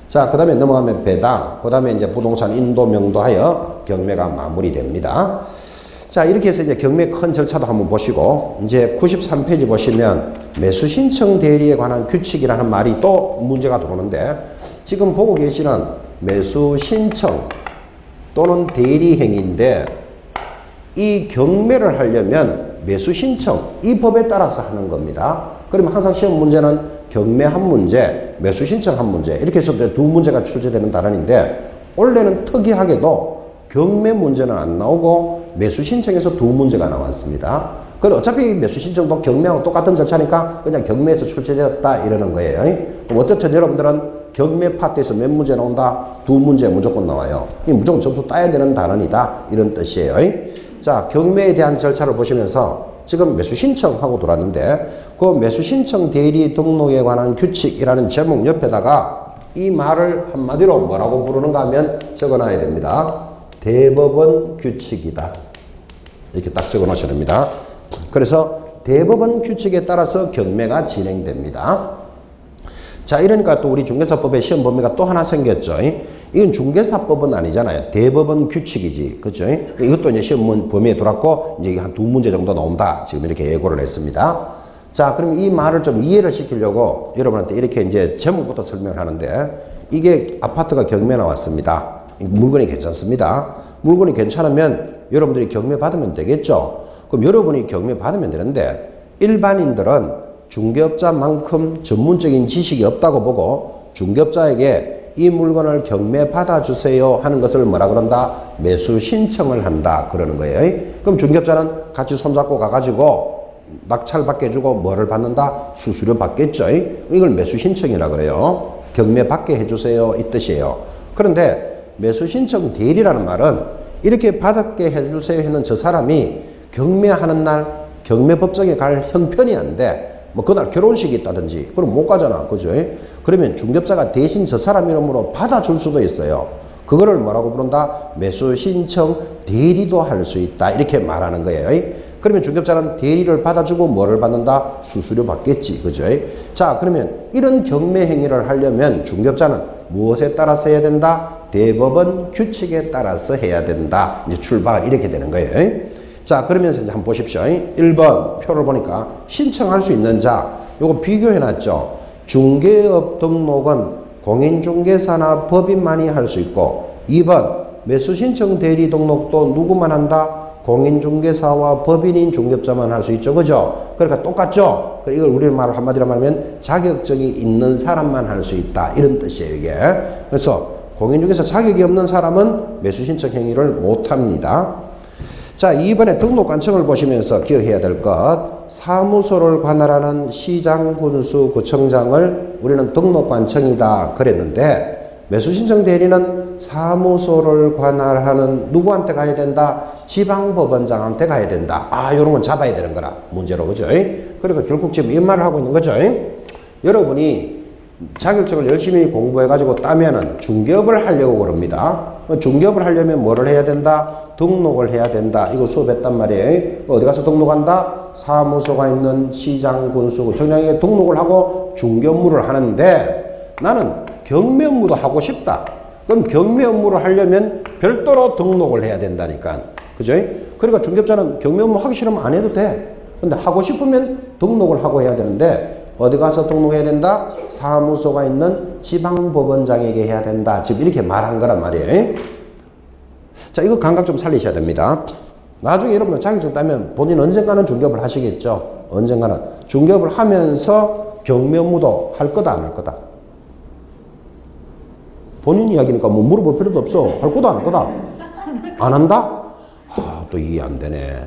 자, 그 다음에 넘어가면 배당, 그 다음에 이제 부동산 인도 명도하여 경매가 마무리됩니다. 자, 이렇게 해서 이제 경매 큰 절차도 한번 보시고, 이제 93페이지 보시면 매수 신청 대리에 관한 규칙이라는 말이 또 문제가 들어오는데, 지금 보고 계시는 매수 신청 또는 대리 행위인데, 이 경매를 하려면 매수 신청, 이 법에 따라서 하는 겁니다. 그러면 항상 시험 문제는 경매 한 문제, 매수 신청 한 문제, 이렇게 해서 두 문제가 출제되는 단원인데, 원래는 특이하게도 경매 문제는 안 나오고 매수 신청에서 두 문제가 나왔습니다. 그럼 어차피 매수 신청도 경매하고 똑같은 절차니까 그냥 경매에서 출제되었다 이러는 거예요. 그럼 어쨌든 여러분들은 경매 파트에서 몇 문제 나온다? 두 문제 무조건 나와요. 무조건 점수 따야 되는 단원이다 이런 뜻이에요. 자, 경매에 대한 절차를 보시면서 지금 매수 신청하고 돌았는데, 그 매수 신청 대리 등록에 관한 규칙이라는 제목 옆에다가 이 말을 한마디로 뭐라고 부르는가 하면 적어놔야 됩니다. 대법원 규칙이다. 이렇게 딱 적어 놓으셔야 됩니다. 그래서 대법원 규칙에 따라서 경매가 진행됩니다. 자, 이러니까 또 우리 중개사법의 시험 범위가 또 하나 생겼죠. 이건 중개사법은 아니잖아요. 대법원 규칙이지. 그죠? 이것도 이제 시험 범위에 들어왔고, 이제 한 두 문제 정도 나온다. 지금 이렇게 예고를 했습니다. 자, 그럼 이 말을 좀 이해를 시키려고 여러분한테 이렇게 이제 제목부터 설명을 하는데, 이게 아파트가 경매 나왔습니다. 물건이 괜찮습니다. 물건이 괜찮으면 여러분들이 경매 받으면 되겠죠. 그럼 여러분이 경매 받으면 되는데, 일반인들은 중개업자만큼 전문적인 지식이 없다고 보고 중개업자에게 이 물건을 경매 받아주세요 하는 것을 뭐라 그런다? 매수 신청을 한다 그러는 거예요. 그럼 중개업자는 같이 손잡고 가가지고 낙찰 받게 해주고 뭐를 받는다? 수수료 받겠죠. 이걸 매수 신청이라 그래요. 경매 받게 해주세요 이 뜻이에요. 그런데 매수 신청 대리라는 말은 이렇게 받게 해주세요 했는 저 사람이 경매하는 날 경매법정에 갈 형편이 안 돼. 뭐 그날 결혼식이 있다든지 그럼 못 가잖아. 그죠? 그러면 중개업자가 대신 저 사람 이름으로 받아줄 수도 있어요. 그거를 뭐라고 부른다? 매수 신청 대리도 할 수 있다. 이렇게 말하는 거예요. 그러면 중개업자는 대리를 받아주고 뭐를 받는다? 수수료 받겠지. 그죠? 자, 그러면 이런 경매 행위를 하려면 중개업자는 무엇에 따라서 해야 된다? 대법원 규칙에 따라서 해야 된다. 이제 출발은 이렇게 되는 거예요. 자, 그러면서 이제 한번 보십시오. 1번 표를 보니까 신청할 수 있는 자, 요거 비교해놨죠. 중개업 등록은 공인중개사나 법인만이 할 수 있고, 2번 매수신청 대리 등록도 누구만 한다? 공인중개사와 법인인 중개업자만 할 수 있죠. 그죠? 그러니까 똑같죠? 이걸 우리 말을 한마디로 말하면 자격증이 있는 사람만 할 수 있다. 이런 뜻이에요, 이게. 그래서 공인중개사 자격이 없는 사람은 매수신청 행위를 못합니다. 자, 2번에 등록관청을 보시면서 기억해야 될 것, 사무소를 관할하는 시장, 군수, 구청장을 우리는 등록관청이다 그랬는데, 매수신청 대리는 사무소를 관할하는 누구한테 가야 된다? 지방법원장한테 가야 된다. 아, 요런 건 잡아야 되는 거라 문제로. 그죠? 그러니까 결국 지금 이 말을 하고 있는 거죠. 여러분이 자격증을 열심히 공부해가지고 따면은 중개업을 하려고 그럽니다. 중개업을 하려면 뭐를 해야 된다? 등록을 해야 된다. 이거 수업했단 말이에요. 어디 가서 등록한다? 사무소가 있는 시장, 군수, 구청장에게 등록을 하고 중개 업무를 하는데, 나는 경매 업무도 하고 싶다. 그럼 경매 업무를 하려면 별도로 등록을 해야 된다니까. 그죠? 그러니까 중개업자는 경매 업무 하기 싫으면 안 해도 돼. 근데 하고 싶으면 등록을 하고 해야 되는데, 어디 가서 등록해야 된다? 사무소가 있는 지방법원장에게 해야 된다. 지금 이렇게 말한 거란 말이에요. 자, 이거 감각 좀 살리셔야 됩니다. 나중에 여러분 자격증 따면 본인 언젠가는 중개업을 하시겠죠. 언젠가는. 중개업을 하면서 경매 업무도 할 거다, 안 할 거다? 본인 이야기니까 뭐 물어볼 필요도 없어. 할 거다, 안 할 거다? 안 한다? 아, 또 이해 안 되네.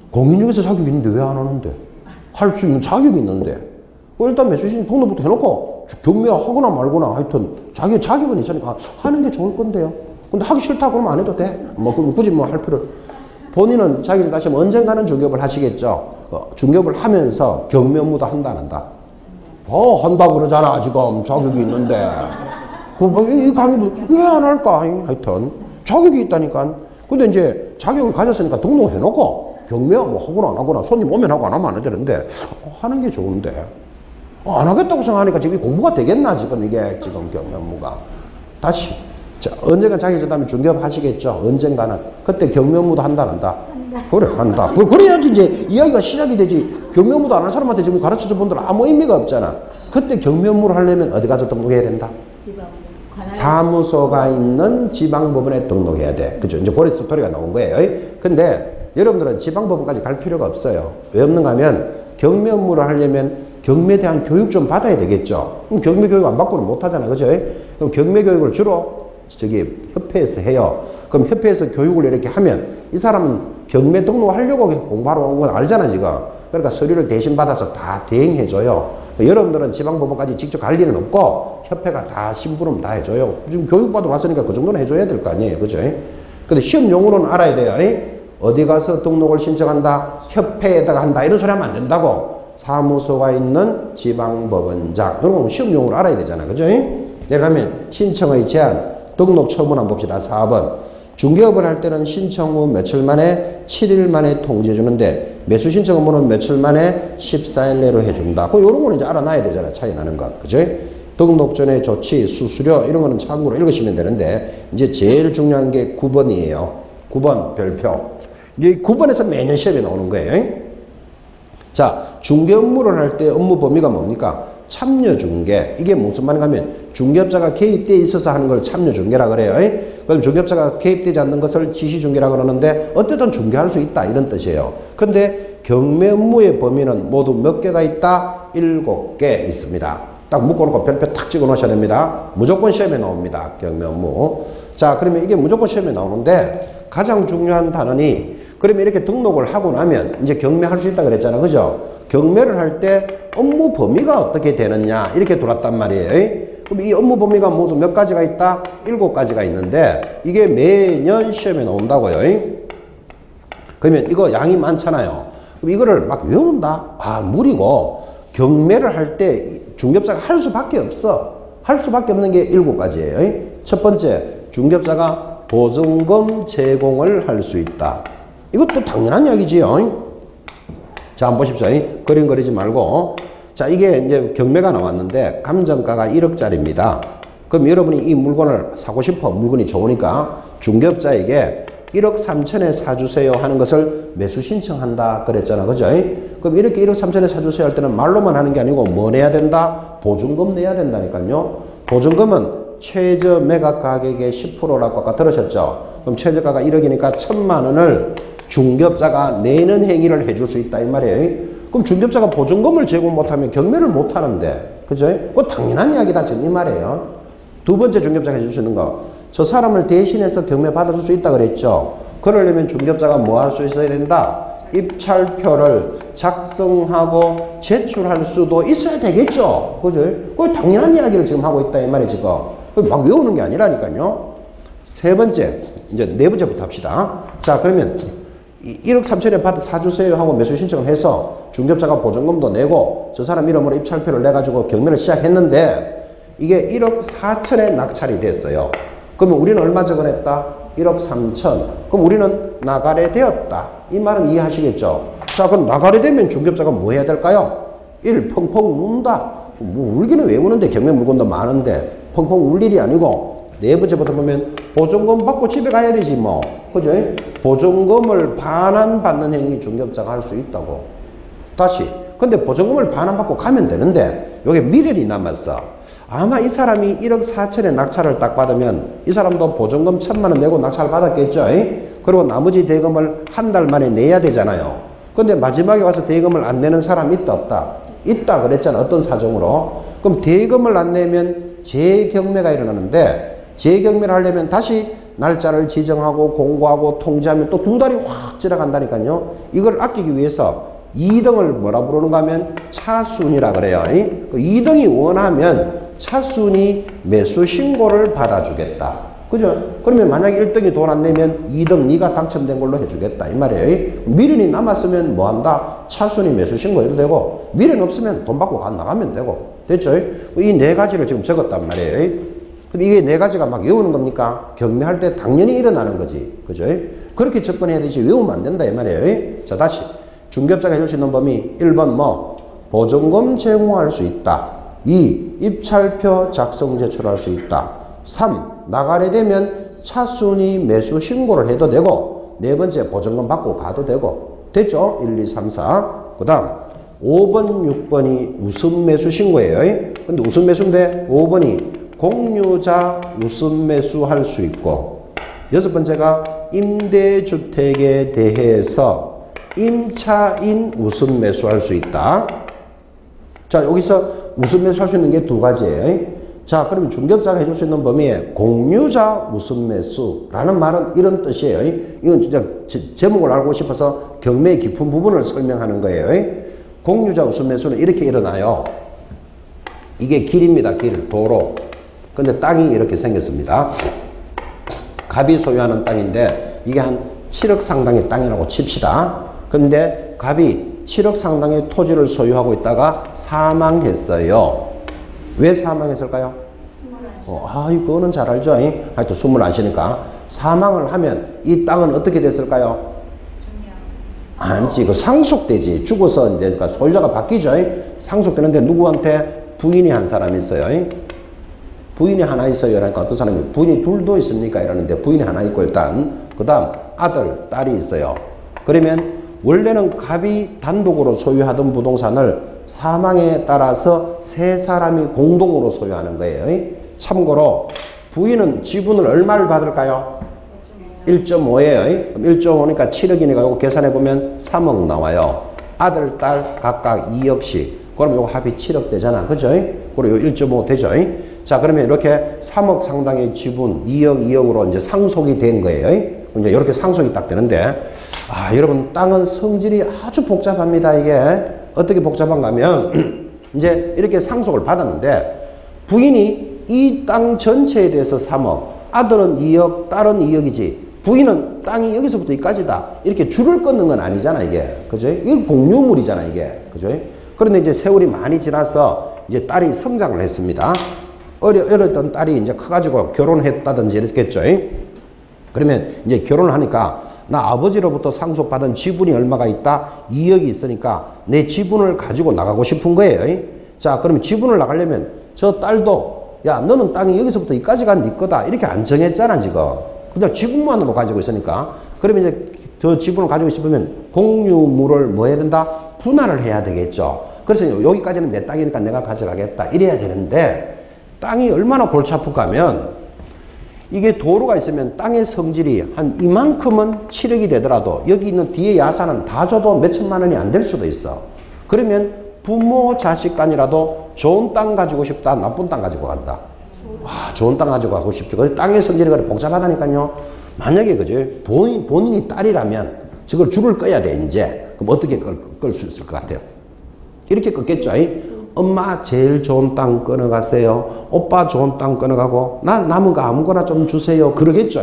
공인중개사 자격이 있는데 왜 안 하는데? 할 수 있는 자격이 있는데. 일단 매수신 등록부터 해놓고 경매하거나 말거나 하여튼 자격은 있으니까 하는 게 좋을 건데요. 근데 하기 싫다 그러면 안 해도 돼. 뭐 굳이 뭐 할 필요. 본인은 자격증 따시면 언젠가는 중개업을 하시겠죠. 중개업을 하면서 경매 업무도 한다 안 한다? 한다 그러잖아. 지금 자격이 있는데. 이 강의도 왜 안 할까? 하여튼 자격이 있다니까. 근데 이제 자격을 가졌으니까 등록해놓고 경매 뭐 하거나 안 하거나 손님 오면 하고 안 하면 안 되는데 하는 게 좋은데. 안 하겠다고 생각하니까 지금 공부가 되겠나 지금 이게 지금 경매 업무가. 다시 자, 언젠가 자기 저다음에 중개업 하시겠죠? 언젠가는. 그때 경매업무도 한다, 안 한다? 그래, 한다. 그래야지 이제 이야기가 시작이 되지. 경매업무도 안 한 사람한테 지금 가르쳐준 분들은 아무 의미가 없잖아. 그때 경매업무를 하려면 어디 가서 등록해야 된다? 사무소가 있는 지방법원에 등록해야 돼. 그죠? 이제 고래 스토리가 나온 거예요. 근데 여러분들은 지방법원까지 갈 필요가 없어요. 왜 없는가 하면 경매 업무를 하려면 경매에 대한 교육 좀 받아야 되겠죠. 그럼 경매 교육 안 받고는 못 하잖아. 그죠? 그럼 경매 교육을 주로 저기 협회에서 해요. 그럼 협회에서 교육을 이렇게 하면 이 사람은 경매 등록하려고 공부하러 온 건 알잖아, 지금. 그러니까 서류를 대신 받아서 다 대행해줘요. 여러분들은 지방법원까지 직접 갈 일은 없고 협회가 다 심부름 다 해줘요. 지금 교육받으러 왔으니까 그 정도는 해줘야 될 거 아니에요. 그죠? 근데 시험 용어로는 알아야 돼요. 어디 가서 등록을 신청한다, 협회에다가 한다, 이런 소리 하면 안 된다고. 사무소가 있는 지방법원장. 그런 거 시험 용어로 알아야 되잖아. 그죠? 내가 하면 신청의 제한, 등록 처분 한번 봅시다. 4번. 중개업을 할 때는 신청 후 며칠 만에 7일 만에 통지해 주는데 매수 신청 업무는 며칠 만에 14일 내로 해준다. 이런 거는 이제 알아놔야 되잖아. 차이 나는 것. 그죠? 등록 전에 조치, 수수료 이런 거는 참고로 읽으시면 되는데 이제 제일 중요한 게 9번이에요. 9번 별표. 이 9번에서 매년 시험에 나오는 거예요. 자, 중개 업무를 할 때 업무 범위가 뭡니까? 참여 중개. 이게 무슨 말인가 하면 중개업자가 개입되어 있어서 하는 걸 참여 중개라 그래요. 그럼 중개업자가 개입되지 않는 것을 지시 중개라 그러는데 어쨌든 중개할 수 있다 이런 뜻이에요. 근데 경매 업무의 범위는 모두 몇 개가 있다? 7개 있습니다. 딱 묶어놓고 별표 탁 찍어 놓으셔야 됩니다. 무조건 시험에 나옵니다. 경매 업무. 자, 그러면 이게 무조건 시험에 나오는데 가장 중요한 단원이 그러면 이렇게 등록을 하고 나면 이제 경매할 수 있다 그랬잖아. 그죠? 경매를 할 때 업무 범위가 어떻게 되느냐 이렇게 돌았단 말이에요. 그럼 이 업무 범위가 모두 몇 가지가 있다? 7가지가 있는데 이게 매년 시험에 나온다고요. 그러면 이거 양이 많잖아요. 그럼 이거를 막 외운다? 아, 무리고 경매를 할 때 중개업자가 할 수밖에 없어. 할 수밖에 없는 게 7가지예요. 첫 번째, 중개업자가 보증금 제공을 할 수 있다. 이것도 당연한 이야기지요. 자, 한번 보십시오. 그림 그리지 말고. 자, 이게 이제 경매가 나왔는데 감정가가 1억짜리입니다. 그럼 여러분이 이 물건을 사고 싶어. 물건이 좋으니까 중개업자에게 1억 3천에 사주세요 하는 것을 매수 신청한다 그랬잖아. 그죠? 그럼 이렇게 1억 3천에 사주세요 할 때는 말로만 하는 게 아니고 뭐 내야 된다? 보증금 내야 된다니까요. 보증금은 최저 매각 가격의 10%라고 아까 들으셨죠? 그럼 최저가가 1억이니까 1,000만 원을 중개업자가 내는 행위를 해줄 수 있다 이 말이에요. 그럼 중개업자가 보증금을 제공 못하면 경매를 못하는데, 그죠? 그거 당연한 이야기다 지금 이 말이에요. 두 번째 중개업자가 해줄 수 있는 거, 저 사람을 대신해서 경매 받아줄 수 있다 그랬죠. 그러려면 중개업자가 뭐 할 수 있어야 된다? 입찰표를 작성하고 제출할 수도 있어야 되겠죠. 그죠? 그거 당연한 이야기를 지금 하고 있다 이 말이에요 지금. 막 외우는 게 아니라니까요. 세 번째, 이제 네 번째부터 합시다. 자, 그러면 1억 3천에 받아 사주세요 하고 매수 신청을 해서 중개업자가 보증금도 내고 저 사람 이름으로 입찰표를 내가지고 경매를 시작했는데 이게 1억 4천에 낙찰이 됐어요. 그러면 우리는 얼마 적어냈다? 1억 3천. 그럼 우리는 나가래 되었다. 이 말은 이해하시겠죠? 자, 그럼 나가래 되면 중개업자가 뭐 해야 될까요? 1. 펑펑 운다. 뭐 울기는 왜 우는데 경매 물건도 많은데 펑펑 울 일이 아니고 네 번째부터 보면 보증금 받고 집에 가야 되지 뭐. 그죠? 보증금을 반환받는 행위 중개업자가 할 수 있다고. 다시. 근데 보증금을 반환받고 가면 되는데 여기 미련이 남았어. 아마 이 사람이 1억 4천에 낙찰을 딱 받으면 이 사람도 보증금 1,000만 원 내고 낙찰을 받았겠죠. 그리고 나머지 대금을 한 달 만에 내야 되잖아요. 근데 마지막에 와서 대금을 안 내는 사람 있다 없다? 있다 그랬잖아. 어떤 사정으로. 그럼 대금을 안 내면 재경매가 일어나는데 재경매를 하려면 다시 날짜를 지정하고 공고하고 통지하면 또 2달이 확 지나간다니까요. 이걸 아끼기 위해서 2등을 뭐라 부르는가 하면 차순이라 그래요. 2등이 원하면 차순이 매수 신고를 받아주겠다. 그죠? 그러면 만약에 1등이 돈 안 내면 2등 네가 당첨된 걸로 해주겠다 이 말이에요. 미련이 남았으면 뭐 한다? 차순이 매수 신고해도 되고 미련 없으면 돈 받고 나가면 되고. 됐죠? 이 네 가지를 지금 적었단 말이에요. 그럼 이게 네 가지가 막 외우는 겁니까? 경매할 때 당연히 일어나는 거지. 그죠? 그렇게 접근해야 되지 외우면 안 된다 이 말이에요. 자, 다시. 중개업자가 해줄 수 있는 범위 1번 뭐? 보증금 제공할 수 있다. 2. 입찰표 작성 제출할 수 있다. 3. 나가게 되면 차순위 매수 신고를 해도 되고, 네 번째 보증금 받고 가도 되고. 됐죠? 1, 2, 3, 4. 그 다음 5번, 6번이 우선 매수 신고예요. 근데 우선 매수인데 5번이 공유자 우선 매수할 수 있고, 여섯 번째가 임대주택에 대해서 임차인 우선 매수할 수 있다. 자, 여기서 우선 매수할 수 있는 게 두 가지예요. 자, 그러면 중개업자가 해줄 수 있는 범위에 공유자 우선 매수라는 말은 이런 뜻이에요. 이건 진짜 제목을 알고 싶어서 경매의 깊은 부분을 설명하는 거예요. 공유자 우선 매수는 이렇게 일어나요. 이게 길입니다. 길, 도로. 근데 땅이 이렇게 생겼습니다. 갑이 소유하는 땅인데 이게 한 7억 상당의 땅이라고 칩시다. 근데 갑이 7억 상당의 토지를 소유하고 있다가 사망했어요. 왜 사망했을까요? 이거는 잘 알죠? 하여튼 숨을 안 쉬니까. 사망을 하면 이 땅은 어떻게 됐을까요? 아니지. 그 상속되지. 죽어서 이제 그러니까 소유자가 바뀌죠? 상속되는데 누구한테? 부인이 한 사람이 있어요. 부인이 하나 있어요. 그러니까 어떤 사람이 부인이 둘도 있습니까? 이러는데 부인이 하나 있고 일단 그 다음 아들, 딸이 있어요. 그러면 원래는 갑이 단독으로 소유하던 부동산을 사망에 따라서 세 사람이 공동으로 소유하는 거예요. 참고로 부인은 지분을 얼마를 받을까요? 1.5예요. 그럼 1.5니까 7억이니까 이거 계산해보면 3억 나와요. 아들, 딸 각각 2억씩. 그럼 이거 합이 7억 되잖아. 그죠? 그리고 1.5 되죠? 자, 그러면 이렇게 3억 상당의 지분 2억, 2억으로 이제 상속이 된 거예요. 이제 이렇게 상속이 딱 되는데, 여러분, 땅은 성질이 아주 복잡합니다. 이게. 어떻게 복잡한가 하면, 이제 이렇게 상속을 받았는데, 부인이 이 땅 전체에 대해서 3억, 아들은 2억, 딸은 2억이지, 부인은 땅이 여기서부터 여기까지다. 이렇게 줄을 끊는 건 아니잖아, 이게. 그죠? 이게 공유물이잖아, 이게. 그죠? 그런데 이제 세월이 많이 지나서 이제 딸이 성장을 했습니다. 어렸던 딸이 이제 커가지고 결혼했다든지 이랬겠죠. 그러면 이제 결혼을 하니까 나 아버지로부터 상속받은 지분이 얼마가 있다? 2억이 있으니까 내 지분을 가지고 나가고 싶은 거예요. 자, 그러면 지분을 나가려면 저 딸도 야, 너는 땅이 여기서부터 여기까지가 네 거다. 이렇게 안 정했잖아, 지금. 그냥 지분만으로 가지고 있으니까. 그러면 이제 저 지분을 가지고 싶으면 공유물을 뭐 해야 된다? 분할을 해야 되겠죠. 그래서 여기까지는 내 땅이니까 내가 가져가겠다. 이래야 되는데 땅이 얼마나 골치 아플까 하면 이게 도로가 있으면 땅의 성질이 한 이만큼은 7억이 되더라도 여기 있는 뒤에 야산은 다 줘도 몇천만 원이 안 될 수도 있어. 그러면 부모 자식 간이라도 좋은 땅 가지고 싶다, 나쁜 땅 가지고 간다. 좋은 땅 가지고 가고 싶죠. 땅의 성질이 그래 복잡하다니까요. 만약에 그죠? 본인이 딸이라면 저걸 줄을 꺼야 돼, 이제. 그럼 어떻게 끌 수 있을 것 같아요? 이렇게 끊겠죠. 엄마 제일 좋은 땅 끊어가세요. 오빠 좋은 땅 끊어가고 나 남은 거 아무거나 좀 주세요. 그러겠죠.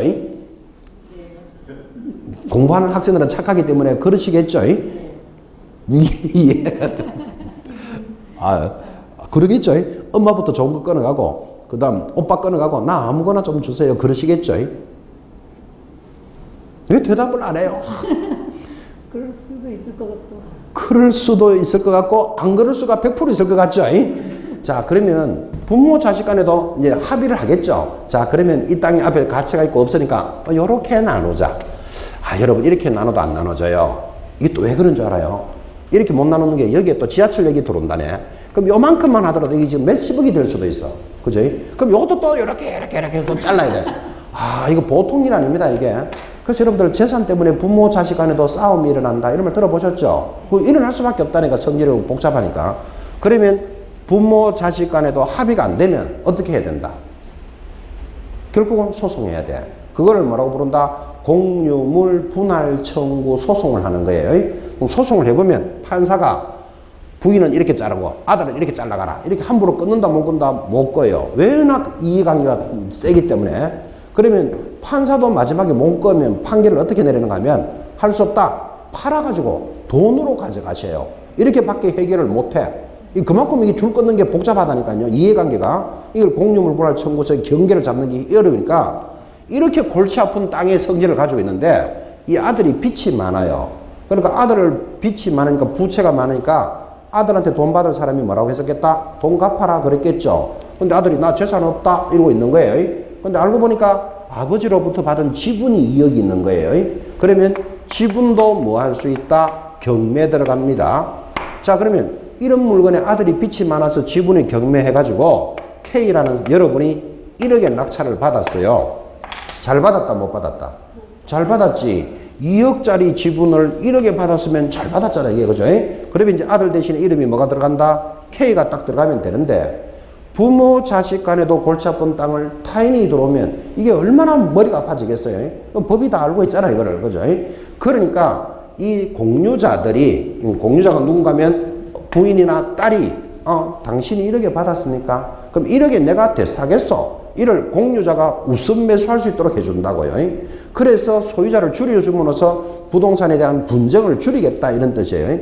공부하는 학생들은 착하기 때문에 그러시겠죠. 그러겠죠. 엄마부터 좋은 거 끊어가고 그 다음 오빠 끊어가고 나 아무거나 좀 주세요. 그러시겠죠. 왜 대답을 안 해요? 그럴 수도 있을 것 같고. 그럴 수도 있을 것 같고 안 그럴 수가 100% 있을 것 같죠. 자, 그러면 부모 자식 간에도 이제 합의를 하겠죠. 자, 그러면 이 땅이 앞에 가치가 있고 없으니까 요렇게 나누자. 여러분 이렇게 나눠도 안 나눠져요. 이게 또 왜 그런 줄 알아요? 이렇게 못 나누는 게 여기에 또 지하철역이 들어온다네. 그럼 요만큼만 하더라도 이게 지금 몇십억이 될 수도 있어. 그죠? 그럼 요것도 또 이렇게 또 잘라야 돼. 이거 보통 일 아닙니다, 이게. 그래서 여러분들 재산 때문에 부모 자식 간에도 싸움이 일어난다 이런 말 들어보셨죠? 그 일어날 수밖에 없다니까. 성질이 복잡하니까. 그러면 부모 자식 간에도 합의가 안 되면 어떻게 해야 된다? 결국은 소송해야 돼. 그거를 뭐라고 부른다? 공유물 분할 청구 소송을 하는 거예요. 그럼 소송을 해보면 판사가 부인은 이렇게 자르고 아들은 이렇게 잘라가라. 이렇게 함부로 끊는다 못 끊는다 못 꺼요. 왜나 이해관계가 세기 때문에. 그러면 판사도 마지막에 못 꺼면 판결을 어떻게 내리는가 하면 할 수 없다. 팔아가지고 돈으로 가져가셔요. 이렇게 밖에 해결을 못해. 그만큼 이게 줄 끊는 게 복잡하다니까요. 이해관계가. 이걸 공유물 분할 청구서 경계를 잡는 게 어려우니까 이렇게 골치 아픈 땅의 성질을 가지고 있는데 이 아들이 빚이 많아요. 그러니까 아들 빚이 많으니까 부채가 많으니까 아들한테 돈 받을 사람이 뭐라고 했었겠다? 돈 갚아라 그랬겠죠. 근데 아들이 나 재산 없다 이러고 있는 거예요. 근데 알고 보니까 아버지로부터 받은 지분이 2억이 있는 거예요. 그러면 지분도 뭐 할 수 있다? 경매 들어갑니다. 자, 그러면 이런 물건에 아들이 빚이 많아서 지분이 경매해가지고 K라는 여러분이 1억의 낙찰을 받았어요. 잘 받았다, 못 받았다? 잘 받았지. 2억짜리 지분을 1억에 받았으면 잘 받았잖아, 이게, 그죠? 그러면 이제 아들 대신에 이름이 뭐가 들어간다? K가 딱 들어가면 되는데, 부모, 자식 간에도 골치 아픈 땅을 타인이 들어오면 이게 얼마나 머리가 아파지겠어요? 법이 다 알고 있잖아, 이거를, 그죠? 그러니까 이 공유자들이, 공유자가 누군가면 부인이나 딸이, 당신이 1억에 받았습니까? 그럼 1억에 내가 더 사겠어? 이를 공유자가 우선 매수할 수 있도록 해준다고요. 그래서 소유자를 줄여줌으로써 부동산에 대한 분쟁을 줄이겠다 이런 뜻이에요.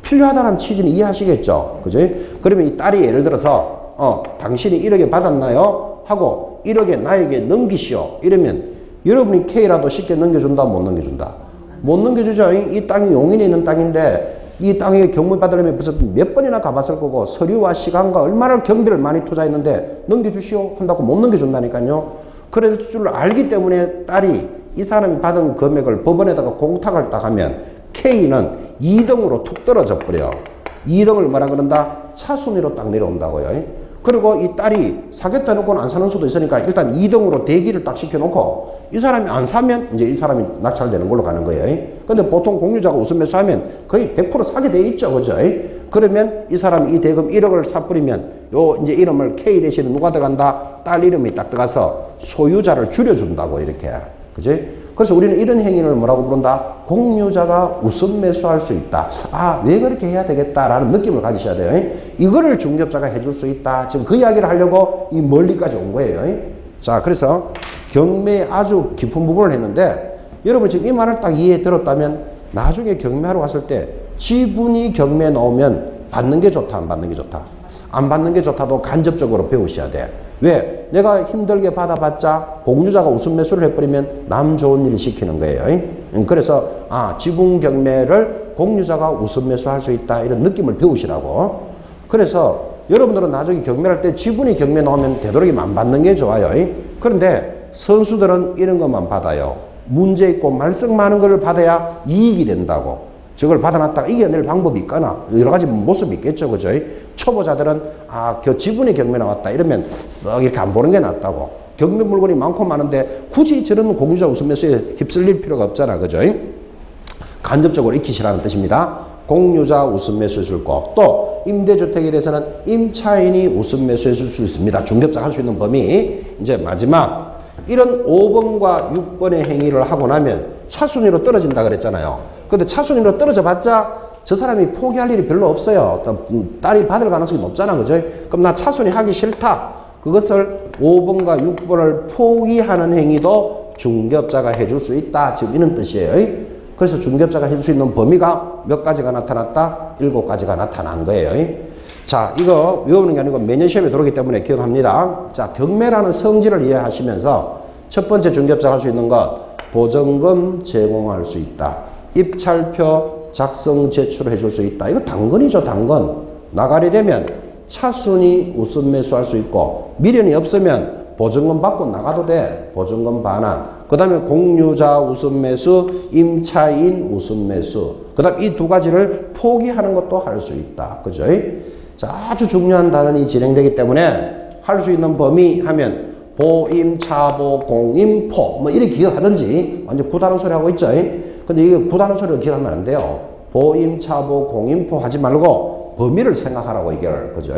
필요하다는 취지는 이해하시겠죠? 그죠? 그러면 이 딸이 예를 들어서 당신이 1억에 받았나요? 하고 1억에 나에게 넘기시오. 이러면 여러분이 K라도 쉽게 넘겨준다, 못 넘겨준다? 못 넘겨주죠. 이 땅이 용인에 있는 땅인데 이 땅에 경매 받으려면 벌써 몇 번이나 가봤을 거고 서류와 시간과 얼마나 경비를 많이 투자했는데 넘겨주시오 한다고 못 넘겨준다니까요. 그럴 줄 알기 때문에 딸이 이 사람이 받은 금액을 법원에다가 공탁을 딱 하면 K는 2등으로 툭 떨어져 버려. 2등을 뭐라 그런다? 차순위로 딱 내려온다고요. 그리고 이 딸이 사겠다 놓고는 안 사는 수도 있으니까 일단 2등으로 대기를 딱 시켜놓고 이 사람이 안 사면 이제 이 사람이 낙찰되는 걸로 가는 거예요. 근데 보통 공유자가 우선 매수하면 거의 100% 사게 돼 있죠. 그죠? 그러면 이 사람이 이 대금 1억을 사뿌리면 요 이제 이름을 K 대신에 누가 들어간다? 딸 이름이 딱 들어가서 소유자를 줄여준다고 이렇게. 그지? 그래서 우리는 이런 행위를 뭐라고 부른다? 공유자가 우선 매수할 수 있다. 아, 왜 그렇게 해야 되겠다라는 느낌을 가지셔야 돼요. 이거를 중개업자가 해줄 수 있다. 지금 그 이야기를 하려고 이 멀리까지 온 거예요. 자, 그래서 경매에 아주 깊은 부분을 했는데 여러분 지금 이 말을 딱 이해해 들었다면 나중에 경매하러 갔을 때 지분이 경매에 나오면 받는 게 좋다, 안 받는 게 좋다? 안 받는 게 좋다도 간접적으로 배우셔야 돼. 왜? 내가 힘들게 받아봤자 공유자가 우선 매수를 해버리면 남 좋은 일을 시키는 거예요. 그래서 지분 경매를 공유자가 우선 매수할 수 있다 이런 느낌을 배우시라고. 그래서 여러분들은 나중에 경매를 할 때 지분이 경매 나오면 되도록이면 안 받는 게 좋아요. 그런데 선수들은 이런 것만 받아요. 문제 있고 말썽 많은 걸 받아야 이익이 된다고. 저걸 받아놨다가 이겨낼 방법이 있거나 여러 가지 모습이 있겠죠. 그죠? 초보자들은 지분이 경매 나왔다 이러면 이렇게 안 보는 게 낫다고. 경매 물건이 많고 많은데 굳이 저런 공유자 우선 매수에 휩쓸릴 필요가 없잖아. 그죠? 간접적으로 익히시라는 뜻입니다. 공유자 우선 매수해 줄 거. 또 임대주택에 대해서는 임차인이 우선 매수해 줄 수 있습니다. 중개업자가 할 수 있는 범위. 이제 마지막 이런 5번과 6번의 행위를 하고 나면 차순위로 떨어진다 그랬잖아요. 근데 차순위로 떨어져 봤자 저 사람이 포기할 일이 별로 없어요. 딸이 받을 가능성이 높잖아. 그죠? 그럼 나 차순위 하기 싫다. 그것을 5번과 6번을 포기하는 행위도 중개업자가 해줄 수 있다. 지금 이런 뜻이에요. 그래서 중개업자가 해줄 수 있는 범위가 몇 가지가 나타났다? 7가지가 나타난 거예요. 자, 이거 외우는 게 아니고 매년 시험에 들어오기 때문에 기억합니다. 자, 경매라는 성질을 이해하시면서 첫 번째 중개업자가 할 수 있는 것, 보증금 제공할 수 있다. 입찰표 작성 제출해 줄 수 있다. 이거 당근이죠, 당근. 나가리 되면 차순위 우선 매수할 수 있고 미련이 없으면 보증금 받고 나가도 돼. 보증금 반환. 그 다음에 공유자 우선 매수, 임차인 우선 매수. 그 다음 이 두 가지를 포기하는 것도 할 수 있다. 그죠? 자, 아주 중요한 단원이 진행되기 때문에 할 수 있는 범위 하면 보임, 차보, 공임포 뭐 이렇게 기억하든지 완전 구다른 소리 하고 있죠. 근데 이게 구다른 소리를 기억하면 안 돼요. 보임, 차보, 공임포 하지 말고 범위를 생각하라고 이걸. 그죠?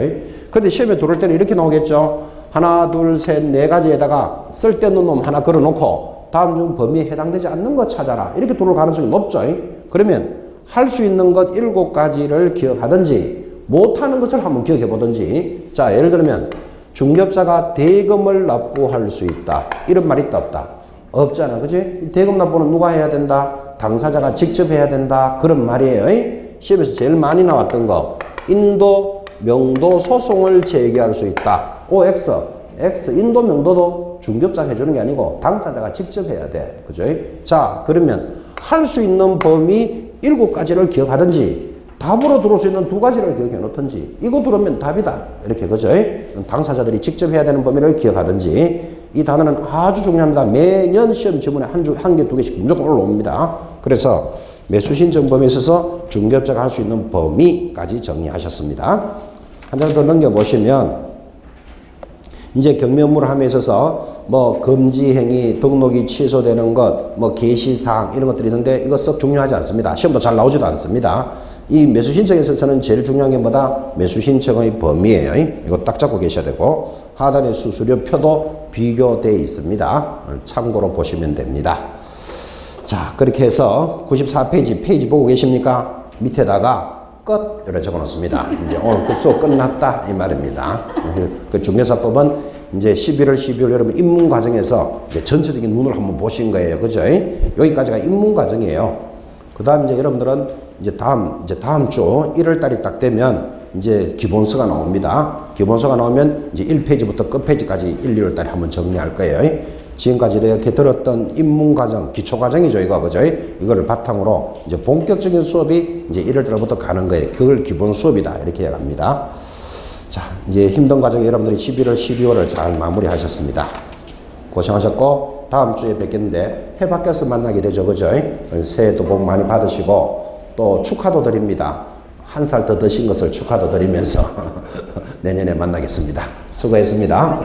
근데 시험에 들어올 때는 이렇게 나오겠죠. 하나, 둘, 셋, 네 가지에다가 쓸데없는 놈 하나 걸어놓고 다음 중 범위에 해당되지 않는 거 찾아라. 이렇게 들어올 가능성이 높죠. 그러면 할 수 있는 것 7가지를 기억하든지 못하는 것을 한번 기억해 보든지. 자, 예를 들면 중개업자가 대금을 납부할 수 있다. 이런 말이 있다, 없다? 없잖아. 그지? 대금 납부는 누가 해야 된다? 당사자가 직접 해야 된다. 그런 말이에요. 시험에서 제일 많이 나왔던 거. 인도, 명도 소송을 제기할 수 있다. OX. X, 인도, 명도도 중개업자가 해주는 게 아니고 당사자가 직접 해야 돼. 그죠? 자, 그러면 할 수 있는 범위 7가지를 기억하든지 답으로 들어올 수 있는 2가지를 기억해 놓든지 이거 들어오면 답이다. 이렇게. 그죠? 당사자들이 직접 해야 되는 범위를 기억하든지 이 단어는 아주 중요합니다. 매년 시험 지문에 한 개, 두 개씩 무조건 올라옵니다. 그래서 매수신청 범위에 있어서 중개업자가 할 수 있는 범위까지 정리하셨습니다. 한 장 더 넘겨보시면 이제 경매 업무를 함에 있어서 뭐 금지 행위, 등록이 취소되는 것, 뭐 게시사항 이런 것들이 있는데 이거 썩 중요하지 않습니다. 시험도 잘 나오지도 않습니다. 이 매수신청에 있어서는 제일 중요한 게 뭐다? 매수신청의 범위예요. 이거 딱 잡고 계셔야 되고 하단의 수수료표도 비교되어 있습니다. 참고로 보시면 됩니다. 자, 그렇게 해서 94페이지 페이지 보고 계십니까? 밑에다가 끝 이렇게 적어 놓습니다. 이제 오늘 수업 끝났다 이 말입니다. 그 중개사법은 이제 11월 12월 여러분 입문 과정에서 이제 전체적인 눈을 한번 보신 거예요. 그죠? 여기까지가 입문 과정이에요. 그다음 이제 여러분들은 이제 다음 주 1월 달이 딱 되면 이제 기본서가 나옵니다. 기본서가 나오면 이제 1페이지부터 끝페이지까지 1, 2월 달에 한번 정리할 거예요. 지금까지 이렇게 들었던 입문 과정, 기초 과정이죠, 이거, 그죠? 이거를 바탕으로 이제 본격적인 수업이 이제 1월 달부터 가는 거예요. 그걸 기본 수업이다. 이렇게 합니다. 자, 이제 힘든 과정 여러분들이 11월, 12월을 잘 마무리 하셨습니다. 고생하셨고, 다음 주에 뵙겠는데, 해 밖에서 만나게 되죠, 그죠? 새해도 복 많이 받으시고, 또 축하도 드립니다. 한 살 더 드신 것을 축하도 드리면서 내년에 만나겠습니다. 수고했습니다.